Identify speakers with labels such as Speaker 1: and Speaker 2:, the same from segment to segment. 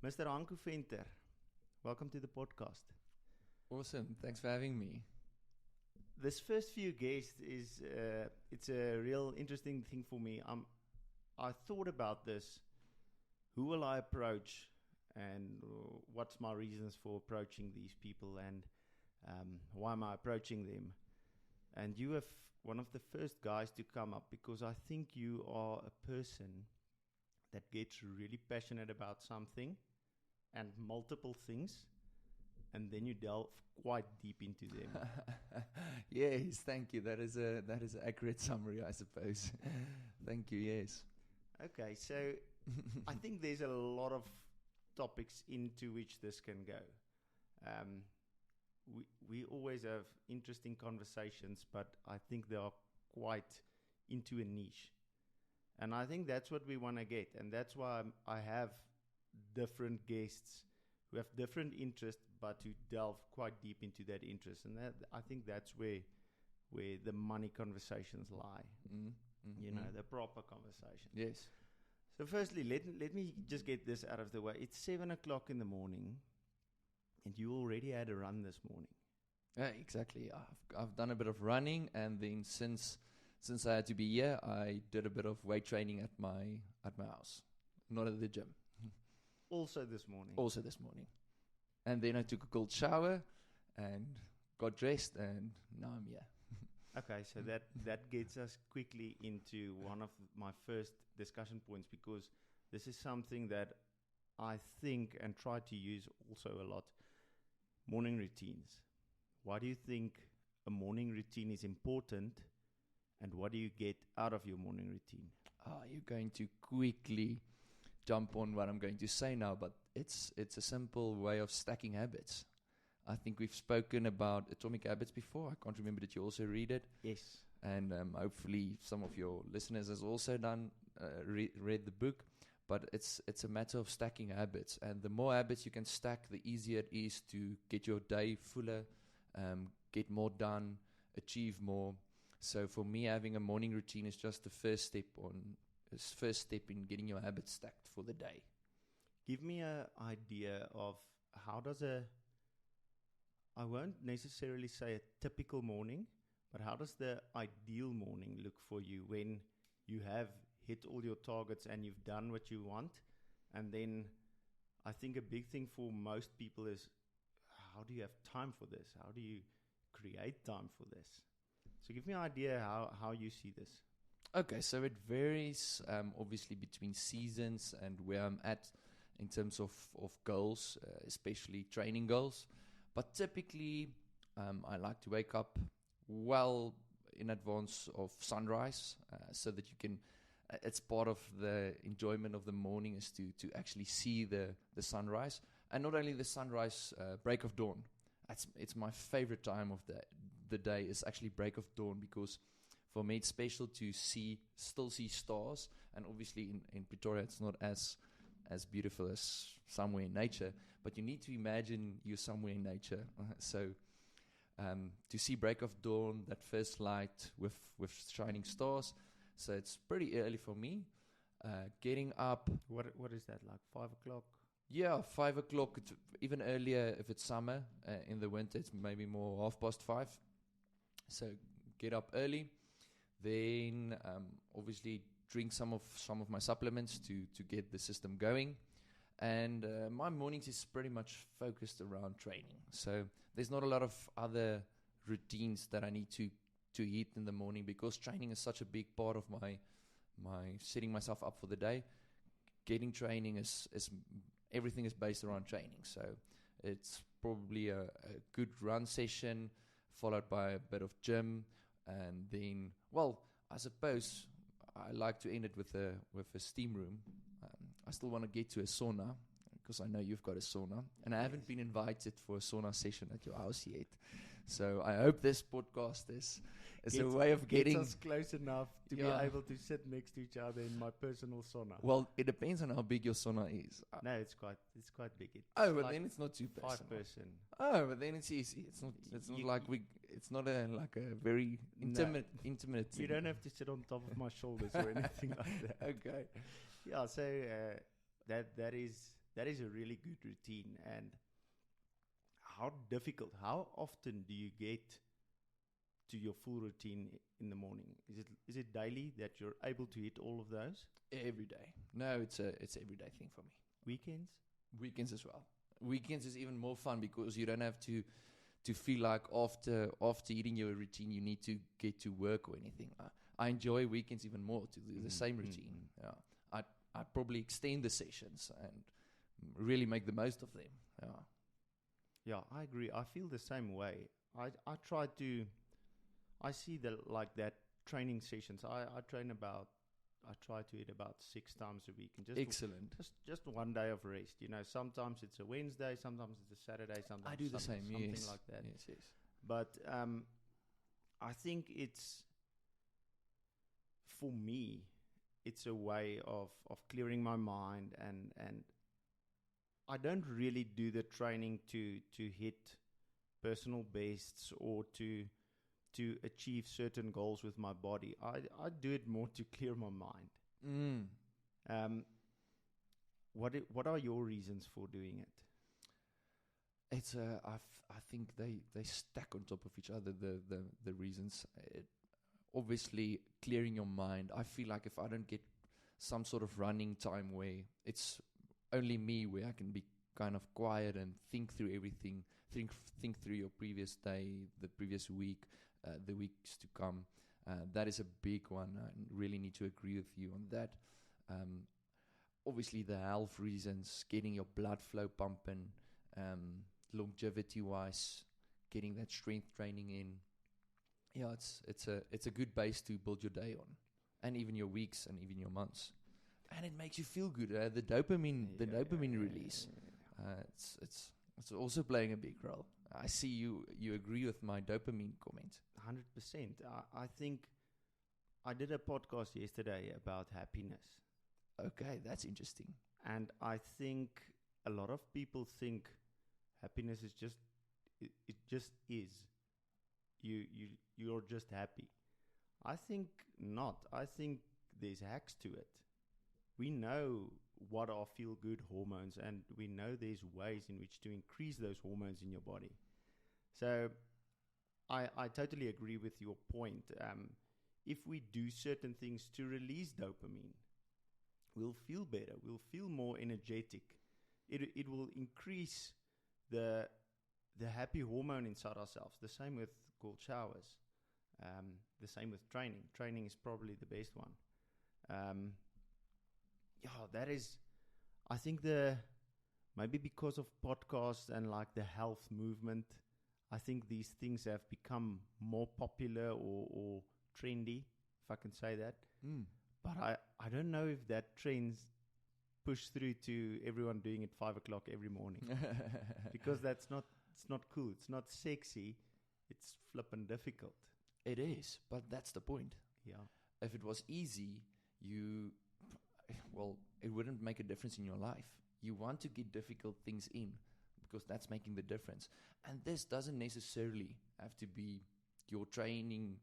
Speaker 1: Mr. Hanco Venter, welcome to the podcast.
Speaker 2: Awesome. Thanks for having me.
Speaker 1: This first few guests is it's a real interesting thing for me. I thought about this. Who will I approach, and what's my reasons for approaching these people, and why am I approaching them? And you have one of the first guys to come up because I think you are a person that gets really passionate about something and multiple things, and then you delve quite deep into them.
Speaker 2: Yes, thank you. That is an accurate summary, I suppose. Thank you. Yes.
Speaker 1: Okay, so I think there's a lot of topics into which this can go. We always have interesting conversations, but I think they are quite into a niche. And I think that's what we want to get. And that's why I have different guests who have different interests, but who delve quite deep into that interest. And that, I think that's where the money conversations lie. You know, the proper conversation.
Speaker 2: Yes.
Speaker 1: So firstly, let me just get this out of the way. It's 7 o'clock in the morning, and you already had a run this morning.
Speaker 2: Exactly. I've done a bit of running, and then since I had to be here, I did a bit of weight training at my house, not at the gym.
Speaker 1: Also this morning.
Speaker 2: And then I took a cold shower and got dressed, and now I'm here.
Speaker 1: Okay, so that gets us quickly into one of my first discussion points, because this is something that I think and try to use also a lot. Morning routines. Why do you think a morning routine is important, and what do you get out of your morning routine?
Speaker 2: You're going to quickly jump on what I'm going to say now, but it's a simple way of stacking habits. I think we've spoken about Atomic Habits before. I can't remember, did you also read it?
Speaker 1: Yes.
Speaker 2: And hopefully some of your listeners has also read the book. But it's a matter of stacking habits. And the more habits you can stack, the easier it is to get your day fuller, get more done, achieve more. So for me, having a morning routine is just the first step in getting your habits stacked for the day.
Speaker 1: Give me an idea of how does I won't necessarily say a typical morning, but how does the ideal morning look for you when you have hit all your targets and you've done what you want? And then I think a big thing for most people is, how do you have time for this? How do you create time for this? So give me an idea how you see this.
Speaker 2: Okay, so it varies obviously between seasons and where I'm at in terms of goals, especially training goals. But typically, I like to wake up well in advance of sunrise, so that you can. It's part of the enjoyment of the morning is to actually see the sunrise, and not only the sunrise, break of dawn. It's my favorite time of the day is actually break of dawn, because for me it's special to still see stars, and obviously in Pretoria it's not as beautiful as somewhere in nature, but you need to imagine you're somewhere in nature. So to see break of dawn, that first light with shining stars, so it's pretty early for me. Getting up.
Speaker 1: What is that, like 5 o'clock?
Speaker 2: Yeah, 5 o'clock. It's even earlier if it's summer. In the winter, it's maybe more 5:30. So get up early. Then obviously drink some of my supplements to get the system going. And my mornings is pretty much focused around training. So there's not a lot of other routines that I need to hit in the morning, because training is such a big part of my setting myself up for the day. Getting training is everything is based around training. So it's probably a good run session followed by a bit of gym, and then, well, I suppose I like to end it with a steam room. I still want to get to a sauna, because I know you've got a sauna, and I haven't been invited for a sauna session at your house yet. So I hope this podcast is a way of getting
Speaker 1: us close enough to be able to sit next to each other in my personal sauna.
Speaker 2: Well, it depends on how big your sauna is.
Speaker 1: No, it's quite big.
Speaker 2: But then it's not too personal.
Speaker 1: 5-person.
Speaker 2: Oh, but then it's easy. It's not like a very intimate.
Speaker 1: You don't have to sit on top of my shoulders or anything like that.
Speaker 2: Okay.
Speaker 1: Yeah. So that is that is a really good routine. And how often do you get to your full routine in the morning? Is it daily that you're able to hit all of those?
Speaker 2: Every day. No, it's everyday thing for me.
Speaker 1: Weekends?
Speaker 2: Weekends as well. Weekends is even more fun because you don't have to feel like after eating your routine you need to get to work or anything. I enjoy weekends even more to do the same routine. Yeah. I probably extend the sessions and really make the most of them. Yeah.
Speaker 1: Yeah, I agree. I feel the same way. I see that training sessions. I try to eat about 6 times a week, and
Speaker 2: Excellent.
Speaker 1: Just one day of rest. Sometimes it's a Wednesday, sometimes it's a Saturday, sometimes
Speaker 2: I do the same.
Speaker 1: something
Speaker 2: Yes.
Speaker 1: like that.
Speaker 2: Yes.
Speaker 1: But I think for me, it's a way of clearing my mind, and I don't really do the training to hit personal bests or to achieve certain goals with my body. I do it more to clear my mind. What are your reasons for doing it?
Speaker 2: It's I think they stack on top of each other, the reasons. Obviously clearing your mind. I feel like if I don't get some sort of running time where it's only me, where I can be kind of quiet and think through everything, think through your previous day, the previous week, the weeks to come. That is a big one. I really need to agree with you on that. Obviously the health reasons, getting your blood flow pumping, longevity wise, getting that strength training in. Yeah, it's a good base to build your day on, and even your weeks and even your months. And it makes you feel good. The dopamine release. It's also playing a big role. I see you agree with my dopamine comment.
Speaker 1: 100%. I think I did a podcast yesterday about happiness.
Speaker 2: Okay, that's interesting.
Speaker 1: And I think a lot of people think happiness is just it just is. You're just happy. I think not. I think there's hacks to it. We know what are feel-good hormones, and we know there's ways in which to increase those hormones in your body. So I totally agree with your point. If we do certain things to release dopamine, we'll feel better. We'll feel more energetic. It will increase the happy hormone inside ourselves. The same with cold showers. The same with training. Training is probably the best one. That is, I think maybe because of podcasts and like the health movement, I think these things have become more popular or trendy, if I can say that. But I don't know if that trends push through to everyone doing it 5 o'clock every morning. Because it's not cool. It's not sexy. It's flippin' difficult.
Speaker 2: It is, but that's the point.
Speaker 1: Yeah.
Speaker 2: If it was easy, it wouldn't make a difference in your life. You want to get difficult things in because that's making the difference. And this doesn't necessarily have to be your training,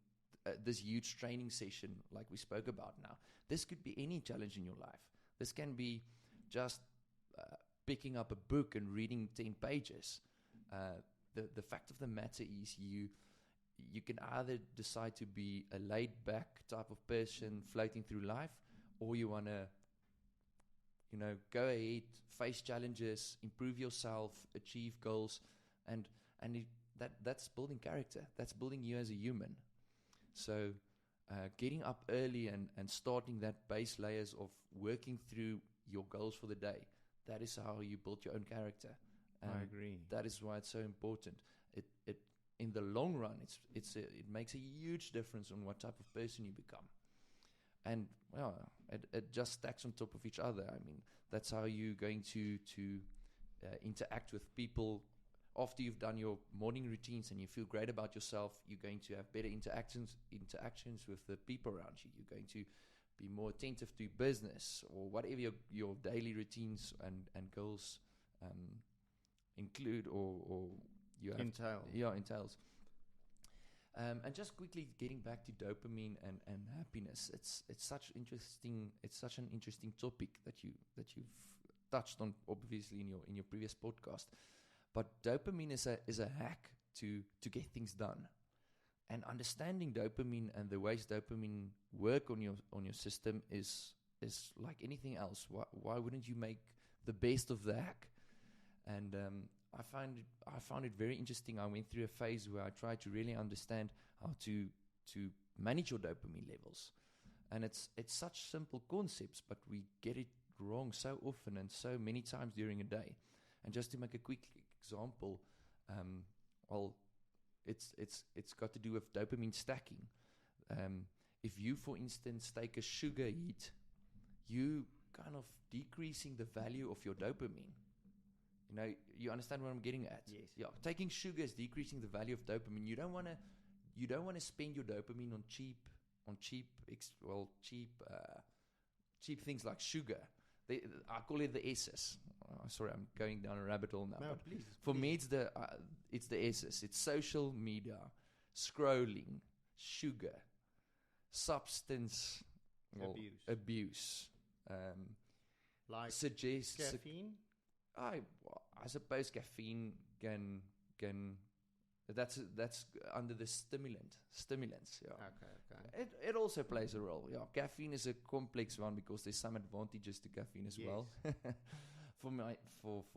Speaker 2: this huge training session like we spoke about now. This could be any challenge in your life. This can be just picking up a book and reading 10 pages. The fact of the matter is you can either decide to be a laid-back type of person floating through life, or you want to go ahead, face challenges, improve yourself, achieve goals, and that's building character. That's building you as a human. So getting up early and starting that base layers of working through your goals for the day, that is how you build your own character.
Speaker 1: I agree.
Speaker 2: That is why it's so important. It in the long run, it makes a huge difference on what type of person you become. And it just stacks on top of each other. I mean, that's how you're going to interact with people. After you've done your morning routines and you feel great about yourself, you're going to have better interactions with the people around you. You're going to be more attentive to business or whatever your daily routines and goals include or you have entails. And just quickly getting back to dopamine and happiness, it's such an interesting topic that you've touched on obviously in your previous podcast. But dopamine is a hack to get things done. And understanding dopamine and the ways dopamine work on your system is like anything else. Why wouldn't you make the best of the hack? And I found it very interesting. I went through a phase where I tried to really understand how to manage your dopamine levels. And it's such simple concepts, but we get it wrong so often and so many times during a day. And just to make a quick example, it's got to do with dopamine stacking. If you, for instance, take a sugar hit, you kind of decreasing the value of your dopamine. You know, you understand what I'm getting at?
Speaker 1: Yes.
Speaker 2: Yeah, taking sugar is decreasing the value of dopamine. You don't want to spend your dopamine on cheap things like sugar. I call it the S's. Sorry, I'm going down a rabbit hole now.
Speaker 1: No, please.
Speaker 2: For me, it's the S's. It's social media, scrolling, sugar, substance abuse.
Speaker 1: Like
Speaker 2: suggests
Speaker 1: caffeine.
Speaker 2: I suppose caffeine can that's under the stimulants. Yeah.
Speaker 1: Okay.
Speaker 2: It also plays a role. Yeah, caffeine is a complex one because there's some advantages to caffeine as well. For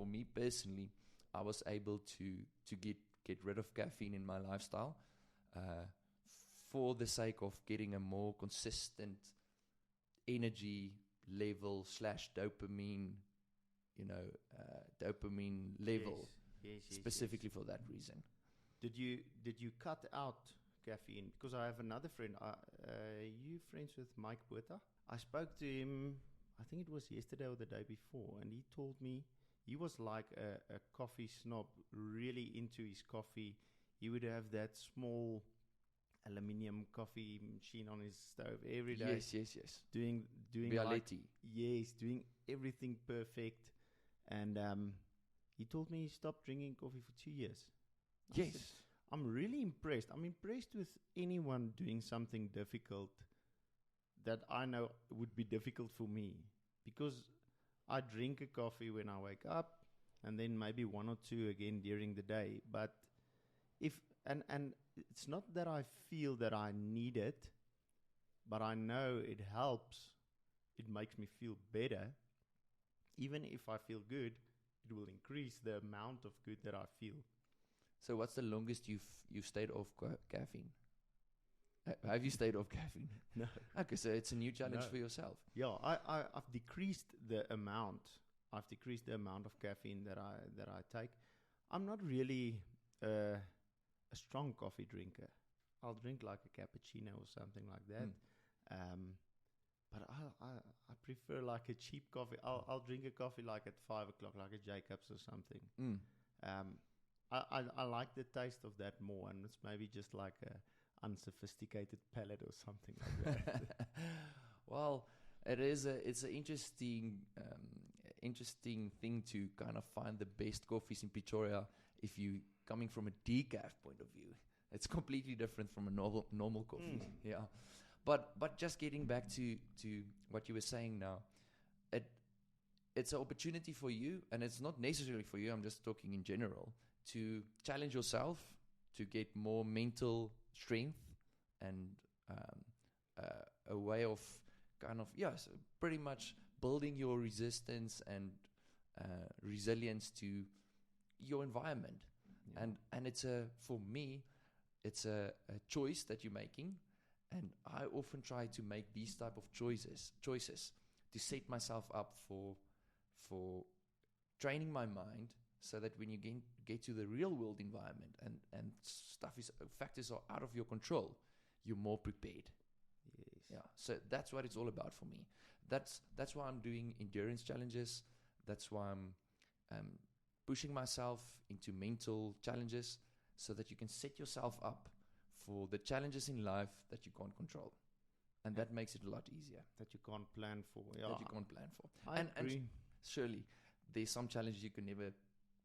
Speaker 2: me personally, I was able to get rid of caffeine in my lifestyle for the sake of getting a more consistent energy level / dopamine, dopamine level,
Speaker 1: yes,
Speaker 2: specifically for that reason.
Speaker 1: Did you cut out caffeine? Because I have another friend. You friends with Mike Botha? I spoke to him, I think it was yesterday or the day before, and he told me he was like a coffee snob, really into his coffee. He would have that small aluminium coffee machine on his stove every day.
Speaker 2: Yes.
Speaker 1: Doing
Speaker 2: Bialetti.
Speaker 1: Doing everything perfect. And he told me he stopped drinking coffee for 2 years. I said, I'm really impressed. I'm impressed with anyone doing something difficult that I know would be difficult for me, because I drink a coffee when I wake up and then maybe one or two again during the day. But and it's not that I feel that I need it, but I know it helps. It makes me feel better. Even if I feel good, it will increase the amount of good that I feel.
Speaker 2: So what's the longest you've stayed off caffeine? Have you stayed off caffeine?
Speaker 1: No.
Speaker 2: Okay, so it's a new challenge for yourself.
Speaker 1: Yeah, I've decreased the amount. I've decreased the amount of caffeine that I take. I'm not really a strong coffee drinker. I'll drink like a cappuccino or something like that. But I prefer like a cheap coffee. I'll drink a coffee like at 5 o'clock, like a Jacobs or something. I like the taste of that more, and it's maybe just like a unsophisticated palate or something like that.
Speaker 2: Well, it's an interesting thing to kind of find the best coffees in Pretoria if you coming from a decaf point of view. It's completely different from a normal coffee. Yeah. But just getting back to what you were saying now, it's an opportunity for you, and it's not necessarily for you, I'm just talking in general, to challenge yourself, to get more mental strength and a way of kind of, pretty much building your resistance and resilience to your environment. Yeah. And for me, it's a choice that you're making. And I often try to make these type of choices to set myself up for training my mind, so that when you get to the real world environment and factors are out of your control, you're more prepared.
Speaker 1: Yes.
Speaker 2: Yeah. So that's what it's all about for me. That's why I'm doing endurance challenges. That's why I'm pushing myself into mental challenges, so that you can set yourself up for the challenges in life that you can't control. And that makes it a lot easier.
Speaker 1: That you can't plan for. Yeah.
Speaker 2: That you can't plan for.
Speaker 1: I agree.
Speaker 2: And surely there's some challenges you can never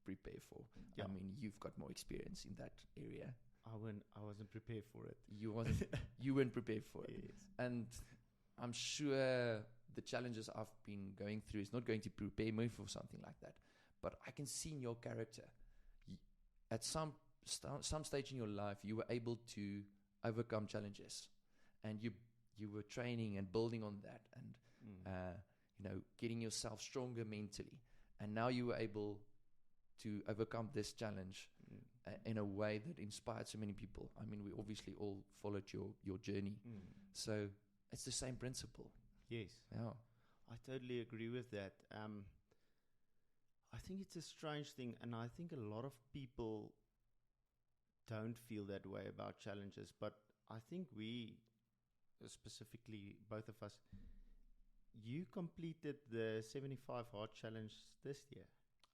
Speaker 2: prepare for.
Speaker 1: Yeah.
Speaker 2: I mean, you've got more experience in that area.
Speaker 1: I wasn't prepared for it.
Speaker 2: You weren't prepared for it.
Speaker 1: Yes.
Speaker 2: And I'm sure the challenges I've been going through is not going to prepare me for something like that. But I can see in your character, at some stage in your life, you were able to overcome challenges, and you were training and building on that, and getting yourself stronger mentally, and now you were able to overcome this challenge in a way that inspired so many people. I mean, we obviously all followed your journey, so it's the same principle.
Speaker 1: Yes.
Speaker 2: Yeah.
Speaker 1: I totally agree with that. I think it's a strange thing, and I think a lot of people don't feel that way about challenges, but I think we, specifically both of us, you completed the 75 Hard Challenge this year.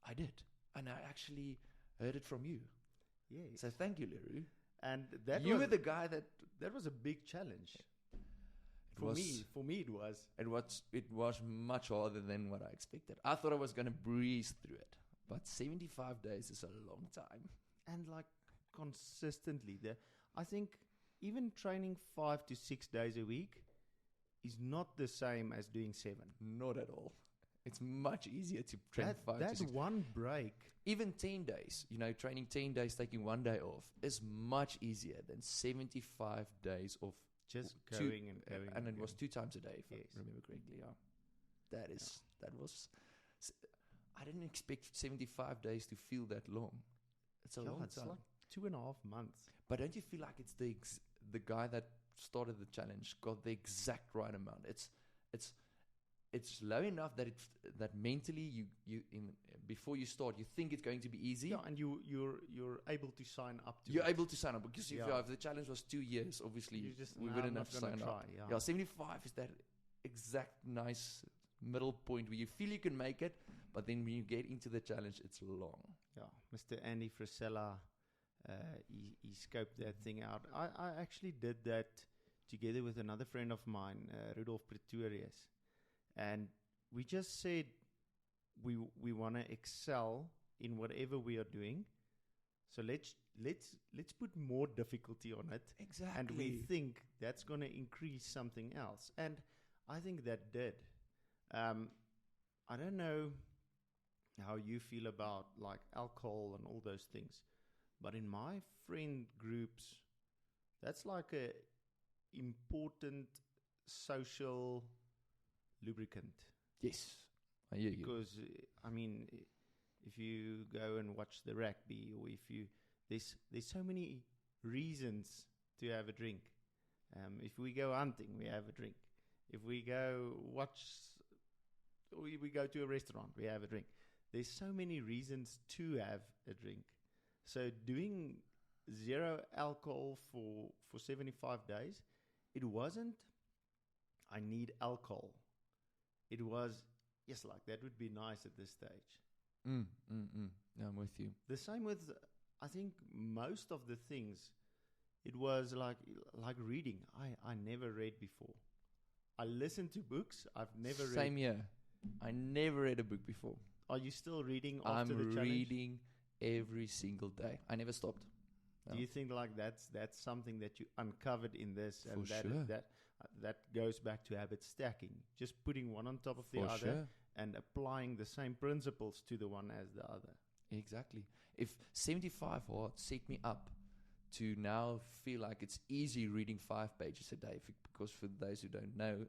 Speaker 2: I did, and I actually heard it from you.
Speaker 1: Yes.
Speaker 2: So thank you, Leroux.
Speaker 1: And that
Speaker 2: you were the guy that
Speaker 1: was a big challenge.
Speaker 2: For me, it was. It was much harder than what I expected. I thought I was going to breeze through it, but 75 days is a long time.
Speaker 1: And like consistently, I think even training 5 to 6 days a week is not the same as doing 7.
Speaker 2: Not at all. It's much easier to train 5 to 6.
Speaker 1: That's one break.
Speaker 2: Even 10 days, training 10 days, taking 1 day off is much easier than 75 days of
Speaker 1: just going and going.
Speaker 2: And it was 2 times a day, if
Speaker 1: yes.
Speaker 2: I remember correctly. Yeah. That was. I didn't expect 75 days to feel that long. It's a long
Speaker 1: it's
Speaker 2: time.
Speaker 1: Like 2.5 months.
Speaker 2: But don't you feel like it's the guy that started the challenge got the exact right amount? It's low enough that mentally you before you start you think it's going to be easy.
Speaker 1: Yeah, and you're able to sign up to.
Speaker 2: You're
Speaker 1: it.
Speaker 2: able to sign up because if the challenge was 2 years, obviously we wouldn't have signed up. Yeah, 75 is that exact nice middle point where you feel you can make it, but then when you get into the challenge, it's long.
Speaker 1: Yeah, Mr. Andy Frisella, he scoped that thing out. I actually did that together with another friend of mine, Rudolf Pretorius. And we just said we want to excel in whatever we are doing. So let's put more difficulty on it.
Speaker 2: Exactly.
Speaker 1: And we think that's going to increase something else. And I think that did. I don't know how you feel about like alcohol and all those things, but in my friend groups, that's like a important social lubricant.
Speaker 2: Yes, I hear you.
Speaker 1: Because I mean, if you go and watch the rugby, or if you there's so many reasons to have a drink. If we go hunting, we have a drink. If we go we go to a restaurant, we have a drink. There's so many reasons to have a drink. So doing 0 alcohol for 75 days, it wasn't I need alcohol. It was, yes, like that would be nice at this stage.
Speaker 2: No, I'm with you.
Speaker 1: The same with, I think, most of the things. It was like reading. I never read before. I listened to books. I've never read.
Speaker 2: Same here. I never read a book before.
Speaker 1: Are you still reading after the challenge?
Speaker 2: I'm reading every single day. I never stopped. No.
Speaker 1: Do you think like that's something that you uncovered in this?
Speaker 2: For
Speaker 1: and
Speaker 2: sure.
Speaker 1: That goes back to habit stacking. Just putting one on top of the
Speaker 2: For
Speaker 1: other
Speaker 2: sure.
Speaker 1: and applying the same principles to the one as the other.
Speaker 2: Exactly. If 75 hard set me up to now feel like it's easy reading 5 pages a day, because for those who don't know,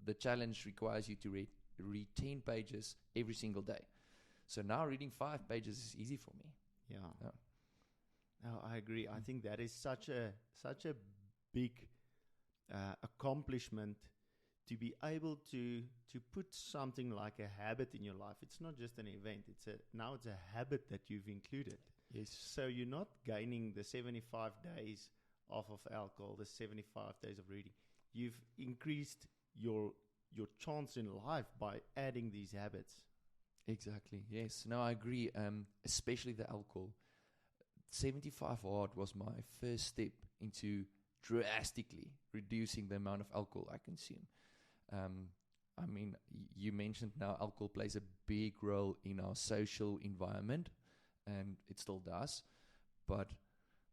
Speaker 2: the challenge requires you to read 10 pages every single day. So now reading 5 pages is easy for me.
Speaker 1: Yeah. No, I agree. I think that is such a big accomplishment to be able to put something like a habit in your life. It's not just an event. Now it's a habit that you've included.
Speaker 2: Yes.
Speaker 1: So you're not gaining the 75 days off of alcohol, the 75 days of reading. You've increased your chance in life by adding these habits.
Speaker 2: Exactly. Yes. No, I agree. Especially the alcohol. 75 hard was my first step into drastically reducing the amount of alcohol I consume. I mean, you mentioned now alcohol plays a big role in our social environment, and it still does. But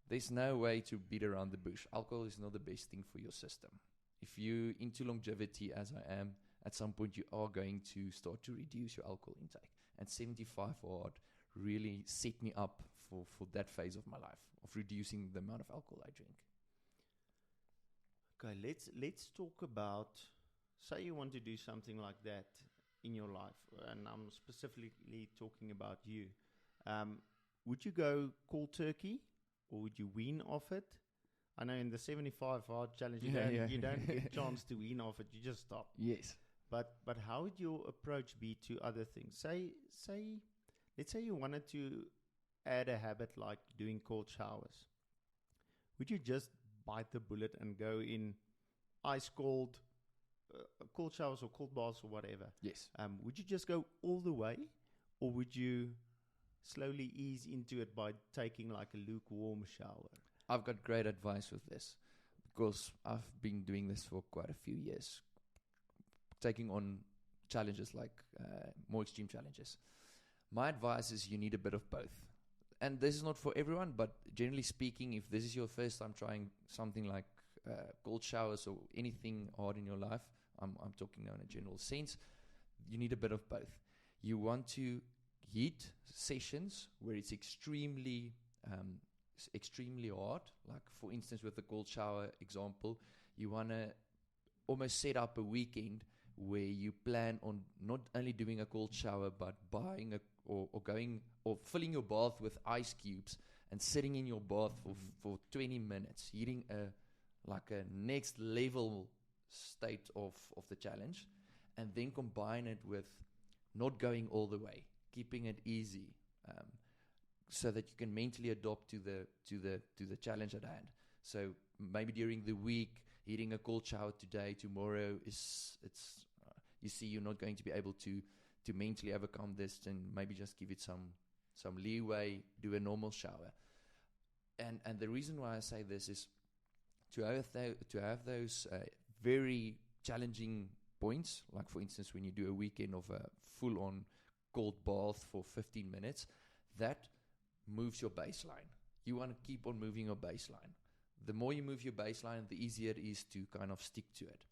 Speaker 2: there's no way to beat around the bush. Alcohol is not the best thing for your system. If you're into longevity, as I am, at some point you are going to start to reduce your alcohol intake. And 75 hard really set me up for that phase of my life, of reducing the amount of alcohol I drink.
Speaker 1: Okay, let's talk about, say you want to do something like that in your life, and I'm specifically talking about you. Would you go cold turkey, or would you wean off it? I know in the 75 hard challenge, you don't get a chance to wean off it. You just stop.
Speaker 2: Yes.
Speaker 1: But how would your approach be to other things? Let's say you wanted to add a habit like doing cold showers. Would you just bite the bullet and go in ice cold, cold showers or cold baths or whatever?
Speaker 2: Yes.
Speaker 1: Would you just go all the way, or would you slowly ease into it by taking like a lukewarm shower?
Speaker 2: I've got great advice with this, because I've been doing this for quite a few years, taking on challenges like more extreme challenges. My advice is you need a bit of both. And this is not for everyone, but generally speaking, if this is your first time trying something like cold showers or anything hard in your life, I'm talking now in a general sense, you need a bit of both. You want to heat sessions where it's extremely hard, like for instance with the cold shower example, you want to almost set up a weekend where you plan on not only doing a cold shower, but buying or going or filling your bath with ice cubes and sitting in your bath for 20 minutes, hitting a next level state of the challenge, and then combine it with not going all the way, keeping it easy, so that you can mentally adapt to the challenge at hand. So maybe during the week, hitting a cold shower today, tomorrow you see you're not going to be able to mentally overcome this, and maybe just give it some leeway, do a normal shower. And the reason why I say this is to have those very challenging points, like for instance when you do a weekend of a full-on cold bath for 15 minutes, that moves your baseline. You want to keep on moving your baseline. The more you move your baseline, the easier it is to kind of stick to it.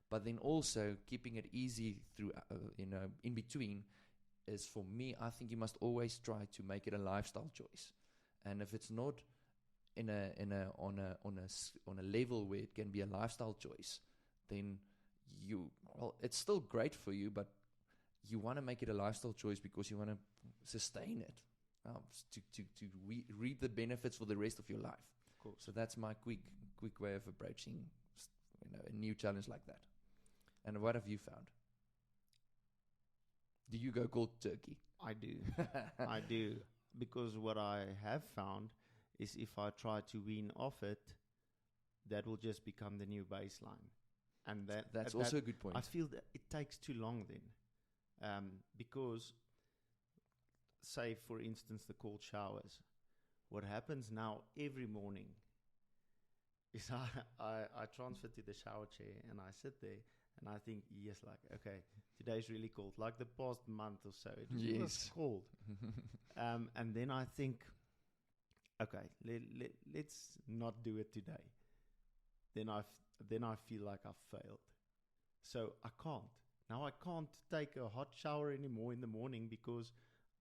Speaker 2: But then also keeping it easy through, in between is, for me, I think you must always try to make it a lifestyle choice. And if it's not on a level where it can be a lifestyle choice, then it's still great for you, but you want to make it a lifestyle choice because you want to sustain it, to reap the benefits for the rest of your life.
Speaker 1: Of course.
Speaker 2: So that's my quick way of approaching, a new challenge like that. And what have you found? Do you go cold turkey?
Speaker 1: I do. I do. Because what I have found is if I try to wean off it, that will just become the new baseline. And
Speaker 2: that's also a good point.
Speaker 1: I feel that it takes too long then. Because, say, for instance, the cold showers. What happens now every morning is I transfer to the shower chair and I sit there and I think, yes, like, okay, today's really cold. Like the past month or so, it was cold. And then I think, okay, let's not do it today. Then I feel like I've failed. So I can't. Now I can't take a hot shower anymore in the morning because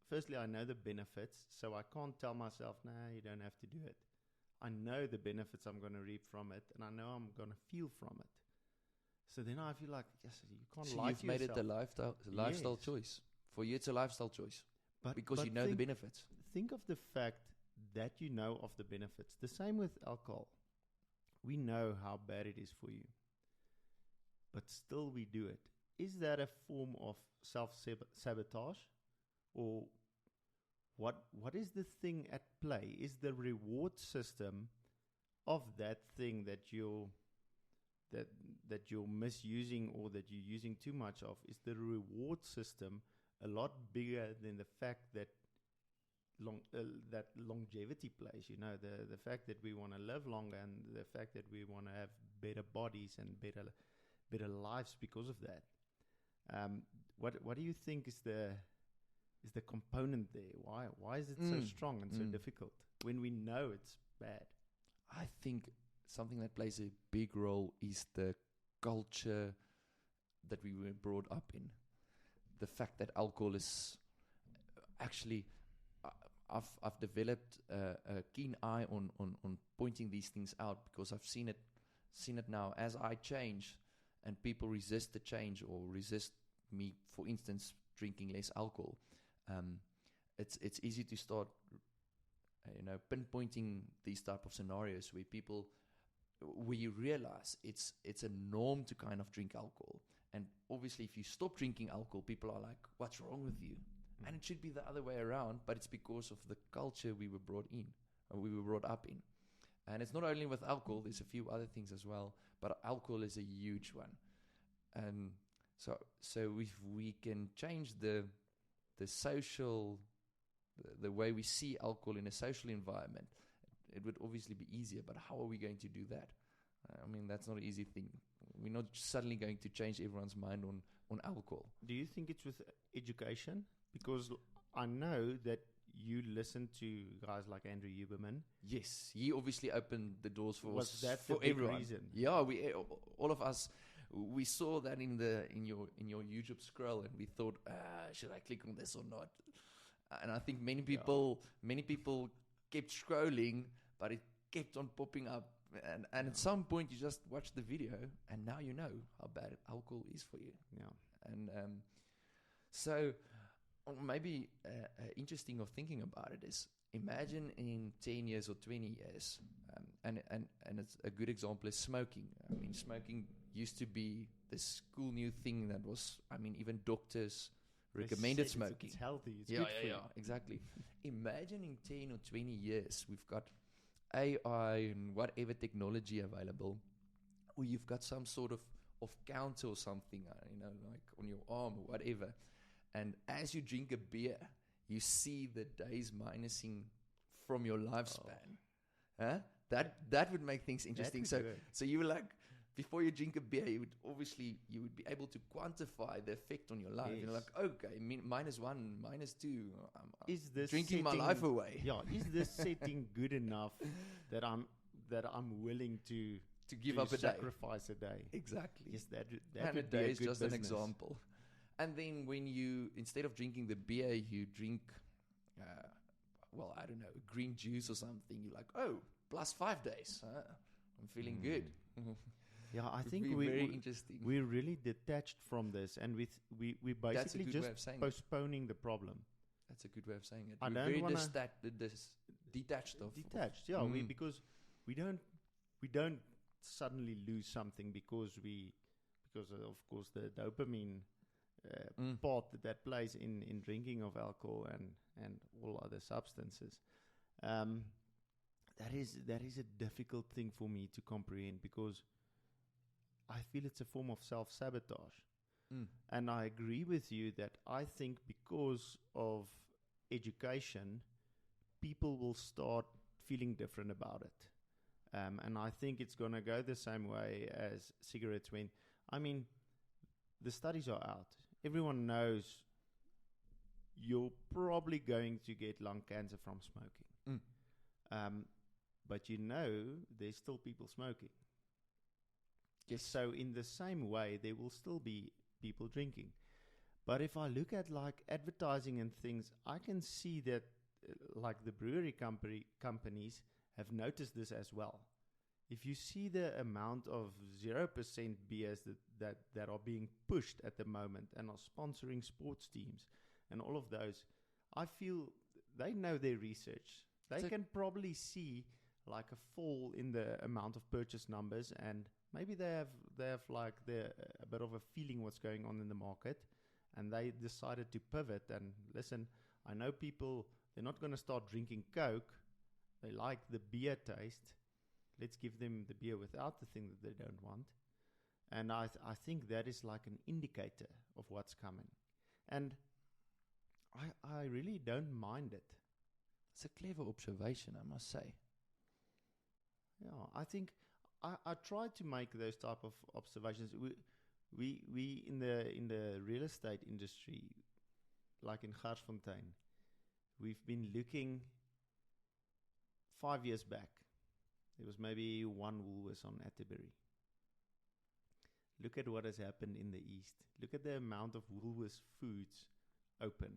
Speaker 1: firstly, I know the benefits, so I can't tell myself, nah, you don't have to do it. I know the benefits I'm going to reap from it, and I know I'm going to feel from it. So then I feel like, yes, you can't lie to yourself.
Speaker 2: So you've made it a lifestyle choice. For you, it's a lifestyle choice. Because you know the benefits.
Speaker 1: Think of the fact that you know of the benefits. The same with alcohol. We know how bad it is for you. But still we do it. Is that a form of self-sabotage? Or what is the thing at play? Is the reward system of that thing that you're misusing or that you're using too much of, is the reward system a lot bigger than the fact that that longevity plays? The fact that we want to live longer and the fact that we want to have better bodies and better lives because of that. What do you think is the component there? Why is it so strong and so difficult when we know it's bad?
Speaker 2: I think something that plays a big role is the culture that we were brought up in. The fact that alcohol is actually, I've developed a keen eye on pointing these things out, because I've seen it now as I change and people resist the change or resist me, for instance, drinking less alcohol. It's easy to start, pinpointing these type of scenarios where you realize it's a norm to kind of drink alcohol. And obviously, if you stop drinking alcohol, people are like, "What's wrong with you?" And it should be the other way around, but it's because of the culture we were brought up in. And it's not only with alcohol, there's a few other things as well, but alcohol is a huge one. And so if we can change the social, the way we see alcohol in a social environment, it would obviously be easier, but how are we going to do that? I mean, that's not an easy thing. We're not suddenly going to change everyone's mind on alcohol.
Speaker 1: Do you think it's with education? Because I know that you listen to guys like Andrew Huberman.
Speaker 2: Yes, he obviously opened the doors for
Speaker 1: Was that
Speaker 2: for
Speaker 1: the big
Speaker 2: everyone.
Speaker 1: reason?
Speaker 2: Yeah, all of us, we saw that in your YouTube scroll, and we thought, should I click on this or not? And I think many people kept scrolling, but it kept on popping up. And at some point, you just watch the video, and now you know how bad alcohol is for you.
Speaker 1: Yeah.
Speaker 2: And so maybe interesting of thinking about it is, imagine in 10 years or 20 years, and it's a good example is smoking. I mean, smoking used to be this cool new thing that was, I mean, even doctors recommended smoking.
Speaker 1: It's healthy. It's good for you.
Speaker 2: Exactly. Imagine in 10 or 20 years, we've got AI and whatever technology available, or you've got some sort of counter or something, like on your arm or whatever. And as you drink a beer, you see the days minusing from your lifespan. Huh? That would make things interesting. So you were like, before you drink a beer, you would be able to quantify the effect on your life.
Speaker 1: Yes.
Speaker 2: You're like, okay, -1, -2.
Speaker 1: Is this
Speaker 2: drinking my life away?
Speaker 1: Yeah. Is this setting good enough that I'm willing to
Speaker 2: give up a day?
Speaker 1: Sacrifice a day.
Speaker 2: Exactly.
Speaker 1: Yes, that
Speaker 2: and
Speaker 1: would
Speaker 2: a
Speaker 1: be
Speaker 2: day
Speaker 1: a
Speaker 2: is
Speaker 1: good
Speaker 2: just
Speaker 1: business.
Speaker 2: an example. And then when you, instead of drinking the beer, you drink, I don't know, green juice or something. You're like, +5 days. I'm feeling good.
Speaker 1: Yeah, I think
Speaker 2: very interesting.
Speaker 1: We're really detached from this, and we basically
Speaker 2: good way of
Speaker 1: just
Speaker 2: saying it.
Speaker 1: postponing the problem.
Speaker 2: That's a good way of saying it.
Speaker 1: I
Speaker 2: We're
Speaker 1: don't
Speaker 2: very
Speaker 1: wanna-
Speaker 2: detached of.
Speaker 1: Detached, yeah. Because we don't suddenly lose something because of course the dopamine part that plays in drinking of alcohol and all other substances. That is a difficult thing for me to comprehend, because I feel it's a form of self-sabotage. And I agree with you that I think because of education, people will start feeling different about it. And I think it's going to go the same way as cigarettes went. I mean, the studies are out. Everyone knows you're probably going to get lung cancer from smoking. But there's still people smoking.
Speaker 2: Yes.
Speaker 1: So in the same way, there will still be people drinking. But if I look at like advertising and things, I can see that like the brewery companies have noticed this as well. If you see the amount of 0% beers that are being pushed at the moment and are sponsoring sports teams and all of those, I feel they know their research. They can probably see like a fall in the amount of purchase numbers, and maybe they have like a bit of a feeling what's going on in the market, and they decided to pivot and listen. I know people, they're not going to start drinking Coke. They like the beer taste. Let's give them the beer without the thing that they don't want. And I think that is like an indicator of what's coming. And I really don't mind it.
Speaker 2: It's a clever observation, I must say.
Speaker 1: Yeah, I think I try to make those type of observations. We in the real estate industry, like in Garsfontein, we've been looking 5 years back. There was maybe one Woolworths on Atterbury. look at what has happened in the East. Look at the amount of Woolworths foods open.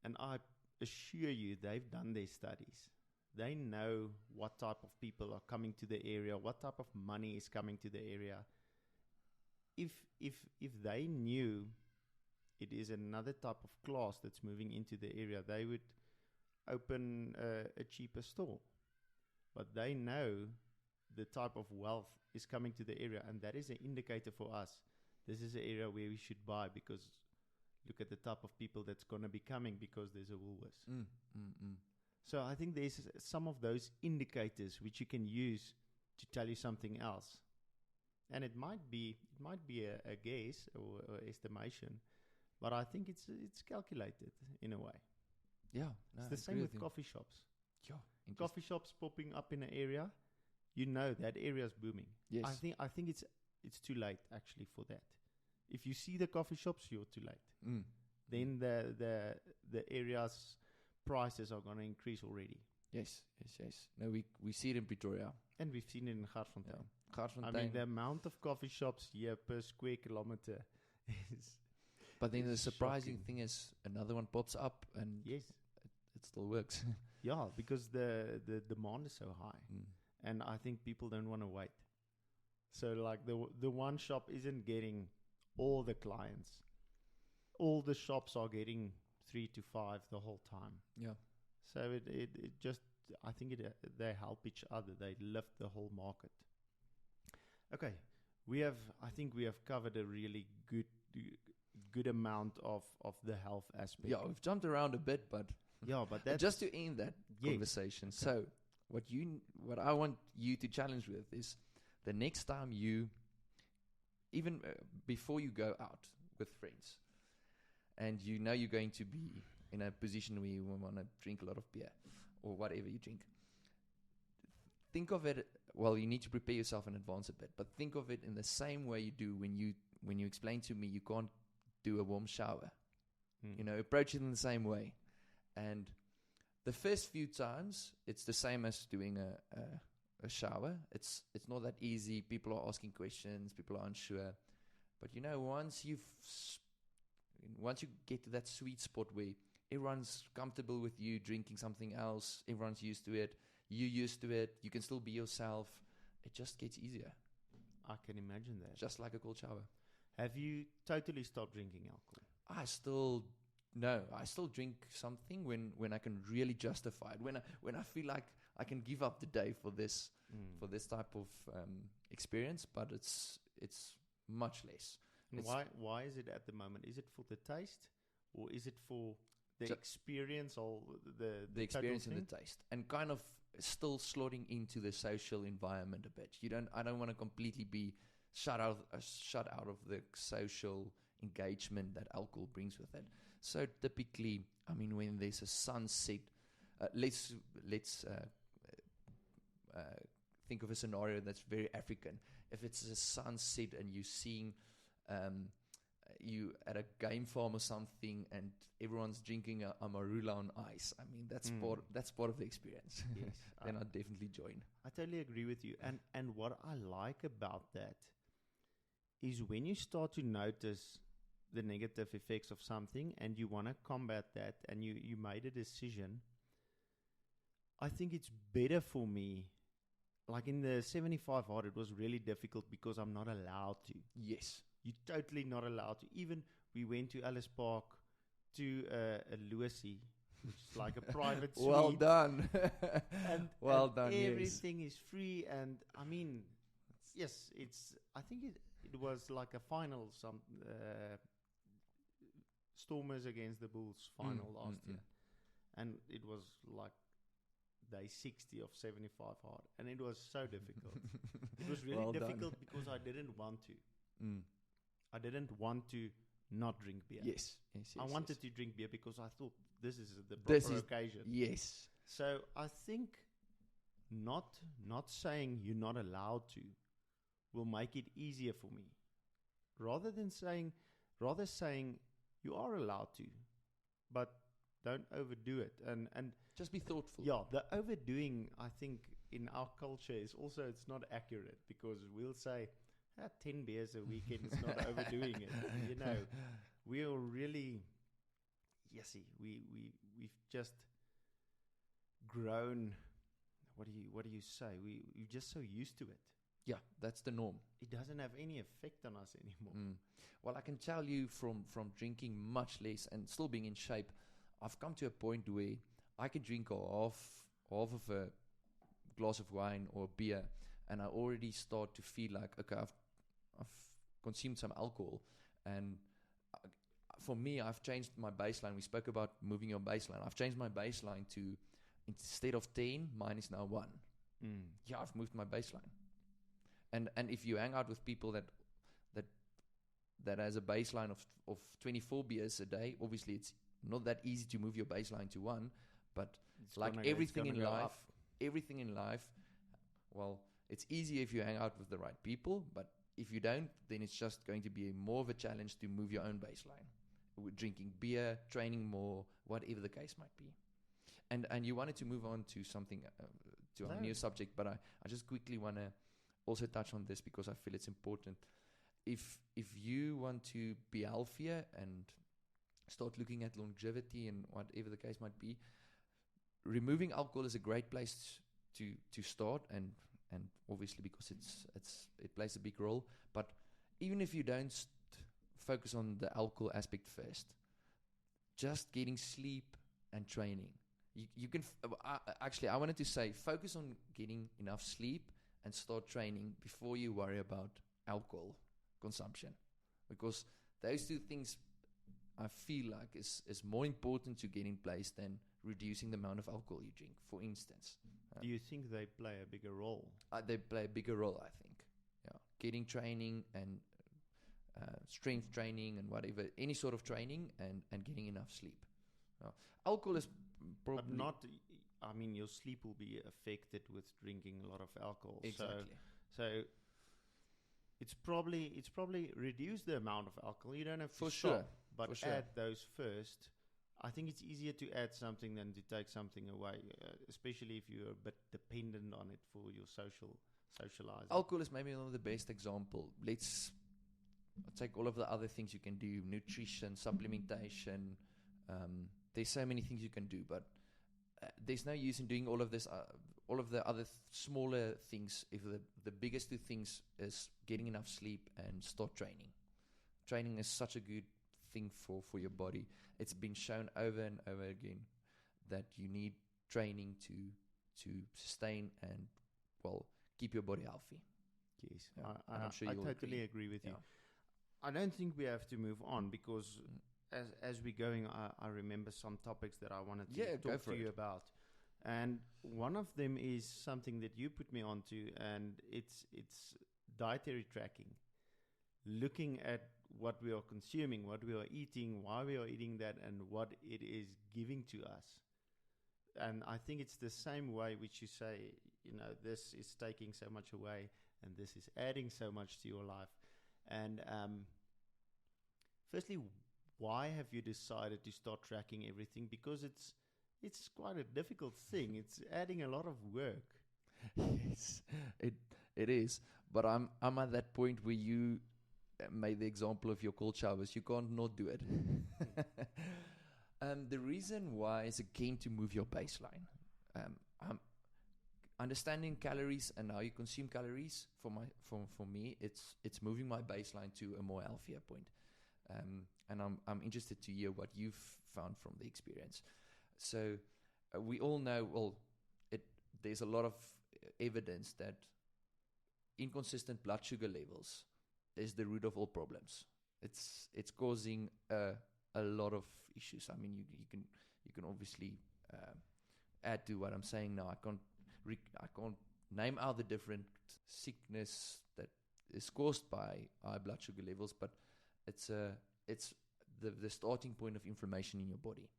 Speaker 1: And I assure you, they've done their studies. They know what type of people are coming to the area, what type of money is coming to the area. If they knew it is another type of class that's moving into the area, they would open a cheaper store. But they know the type of wealth is coming to the area, and that is an indicator for us. This is an area where we should buy, because look at the type of people that's going to be coming because there's a Woolworths. So I think there's some of those indicators which you can use to tell you something else. And it might be a guess or estimation, but I think it's calculated in a way.
Speaker 2: Yeah.
Speaker 1: It's the same with coffee shops.
Speaker 2: Yeah.
Speaker 1: Coffee shops popping up in an area, you know that area is booming.
Speaker 2: Yes.
Speaker 1: I think it's too late actually for that. If you see the coffee shops, you're too late. Then the area's prices are going to increase already.
Speaker 2: Yes. No, we see it in Pretoria.
Speaker 1: And we've seen it in Garsfontein.
Speaker 2: Yeah. Garsfontein.
Speaker 1: I mean, the amount of coffee shops here per square kilometer is...
Speaker 2: But then the surprising
Speaker 1: shocking.
Speaker 2: thing is another one pops up and
Speaker 1: Yes.
Speaker 2: it still works.
Speaker 1: Yeah, because the demand is so high. And I think people don't want to wait. So like the one shop isn't getting all the clients. All the shops are getting 3 to 5 the whole time.
Speaker 2: Yeah.
Speaker 1: So it just, I think they help each other. They lift the whole market. Okay, I think we have covered a really good amount of the health aspect.
Speaker 2: Yeah, we've jumped around a bit, but
Speaker 1: that's
Speaker 2: just to end that conversation. So what I want you to challenge with is the next time you, even before you go out with friends, and you know you're going to be in a position where you want to drink a lot of beer or whatever you drink, think of it, well, you need to prepare yourself in advance a bit, but think of it in the same way you do when you explain to me you can't do a warm shower. You know, approach it in the same way. And the first few times, it's the same as doing a shower. It's not that easy. People are asking questions. People are unsure. But, you know, once you get to that sweet spot where everyone's comfortable with you drinking something else, everyone's used to it, you're used to it, you can still be yourself, it just gets easier.
Speaker 1: I can imagine that.
Speaker 2: Just like a cold shower.
Speaker 1: Have you totally stopped drinking alcohol?
Speaker 2: I still drink something when I can really justify it. When I feel like I can give up the day for this type of experience, but it's much less.
Speaker 1: Why is it at the moment? Is it for the taste, or is it for the experience, or the
Speaker 2: experience and the taste, and kind of still slotting into the social environment a bit? I don't want to completely be shut out of the social engagement that alcohol brings with it. So typically, I mean, when there's a sunset, let's think of a scenario that's very African. If it's a sunset and you're seeing you at a game farm or something, and everyone's drinking a marula on ice, I mean, that's part of the experience.
Speaker 1: Yes,
Speaker 2: then I'd definitely join.
Speaker 1: I totally agree with you. And what I like about that is when you start to notice the negative effects of something and you want to combat that, and you made a decision, I think it's better for me. Like in the 75 hard, it was really difficult because I'm not allowed to.
Speaker 2: Yes.
Speaker 1: You're totally not allowed to. Even we went to Ellis Park to a Lucy, which is like a private suite.
Speaker 2: Well done.
Speaker 1: and
Speaker 2: done.
Speaker 1: Everything is free, and I mean, yes, I think it was like a final, Stormers against the Bulls final last year, and it was like day 60 of 75 hard, and it was so difficult. It was really difficult because I didn't want to. I didn't want to not drink beer.
Speaker 2: Yes.
Speaker 1: I wanted to drink beer because I thought this is the proper occasion.
Speaker 2: Yes.
Speaker 1: So I think not saying you're not allowed to will make it easier for me. Rather saying you are allowed to, but don't overdo it. And
Speaker 2: just be thoughtful.
Speaker 1: Yeah, the overdoing, I think, in our culture is also, it's not accurate, because we'll say, 10 beers a weekend is not overdoing it. You know, we are really, we've just grown. What do you say? We're just so used to it.
Speaker 2: Yeah, that's the norm.
Speaker 1: It doesn't have any effect on us anymore.
Speaker 2: Well, I can tell you from drinking much less and still being in shape, I've come to a point where I can drink half of a glass of wine or beer, and I already start to feel like, okay, I've consumed some alcohol, and for me, I've changed my baseline. We spoke about moving your baseline. I've changed my baseline to, instead of 10, mine is now 1. Yeah, I've moved my baseline. And if you hang out with people that has a baseline of 24 beers a day, obviously it's not that easy to move your baseline to 1, but it's like everything in life, well, it's easy if you hang out with the right people, but if you don't, then it's just going to be more of a challenge to move your own baseline. With drinking beer, training more, whatever the case might be. And you wanted to move on to something, to our new subject, but I just quickly want to also touch on this because I feel it's important. If you want to be healthier and start looking at longevity and whatever the case might be, removing alcohol is a great place to start, and obviously because it plays a big role. But even if you don't focus on the alcohol aspect first, just getting sleep and training. You can actually, I wanted to say, focus on getting enough sleep and start training before you worry about alcohol consumption, because those two things I feel like is more important to get in place than reducing the amount of alcohol you drink, for instance.
Speaker 1: Do you think they play a bigger role?
Speaker 2: They play a bigger role, I think. Yeah, getting training and strength training and whatever, any sort of training, and getting enough sleep. Alcohol is probably...
Speaker 1: But not, I mean, your sleep will be affected with drinking a lot of alcohol.
Speaker 2: Exactly.
Speaker 1: So it's probably reduce the amount of alcohol. You don't have to stop, but add those first. I think it's easier to add something than to take something away, especially if you're a bit dependent on it for your socializing.
Speaker 2: Alcohol is maybe one of the best example. Let's take all of the other things you can do, nutrition, supplementation. There's so many things you can do, but there's no use in doing all of this, all of the other smaller things, if the biggest two things is getting enough sleep and start training. Training is such a good thing for your body. It's been shown over and over again that you need training to sustain and, well, keep your body healthy.
Speaker 1: Yes,
Speaker 2: Yeah.
Speaker 1: I'm sure I totally agree with you. I don't think we have to move on because as we're going, I remember some topics that I wanted to talk to you about. And one of them is something that you put me onto, and it's dietary tracking. Looking at what we are consuming, what we are eating, why we are eating that, and what it is giving to us. And I think it's the same way which you say, this is taking so much away, and this is adding so much to your life. And firstly, why have you decided to start tracking everything? Because it's quite a difficult thing. It's adding a lot of work.
Speaker 2: Yes, it is. But I'm at that point where you made the example of your cold showers. You can't not do it. The reason why is again to move your baseline. Understanding calories and how you consume calories for me, it's moving my baseline to a more healthier point. And I'm interested to hear what you've found from the experience. So we all know, there's a lot of evidence that inconsistent blood sugar levels is the root of all problems. It's causing a lot of issues. I mean, you can obviously add to what I'm saying now. I can't name out the different sickness that is caused by high blood sugar levels, but it's the starting point of inflammation in your body.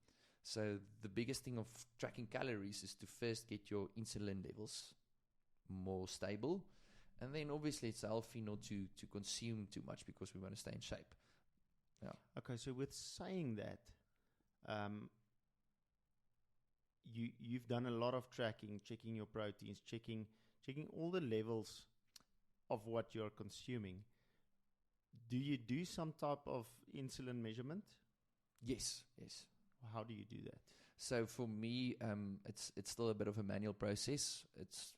Speaker 2: So the biggest thing of tracking calories is to first get your insulin levels more stable, and then obviously it's healthy not to consume too much because we want to stay in shape. Yeah.
Speaker 1: Okay, so with saying that, you've done a lot of tracking, checking your proteins, checking all the levels of what you're consuming, do you do some type of insulin measurement?
Speaker 2: Yes.
Speaker 1: How do you do that?
Speaker 2: So for me, it's still a bit of a manual process. It's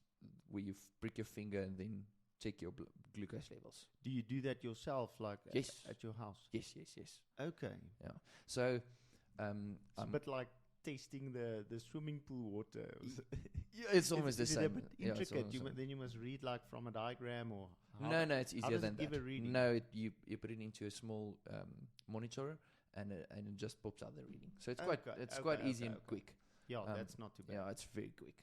Speaker 2: where you prick your finger and then check your glucose levels.
Speaker 1: Do you do that yourself, like
Speaker 2: Yes.
Speaker 1: at your house?
Speaker 2: Yes.
Speaker 1: Okay.
Speaker 2: Yeah. So,
Speaker 1: It's a bit like testing the swimming pool water.
Speaker 2: yeah, it's almost the
Speaker 1: Is it
Speaker 2: same.
Speaker 1: a bit
Speaker 2: Yeah, it's
Speaker 1: intricate?
Speaker 2: almost the same.
Speaker 1: Then you must read like from a diagram or
Speaker 2: No, it's
Speaker 1: how
Speaker 2: easier
Speaker 1: does
Speaker 2: than
Speaker 1: it give
Speaker 2: that.
Speaker 1: a reading?
Speaker 2: No, you put it into a small monitor, and it just pops out the reading. So it's quite easy and quick.
Speaker 1: Yeah, that's not too bad.
Speaker 2: Yeah, it's very quick.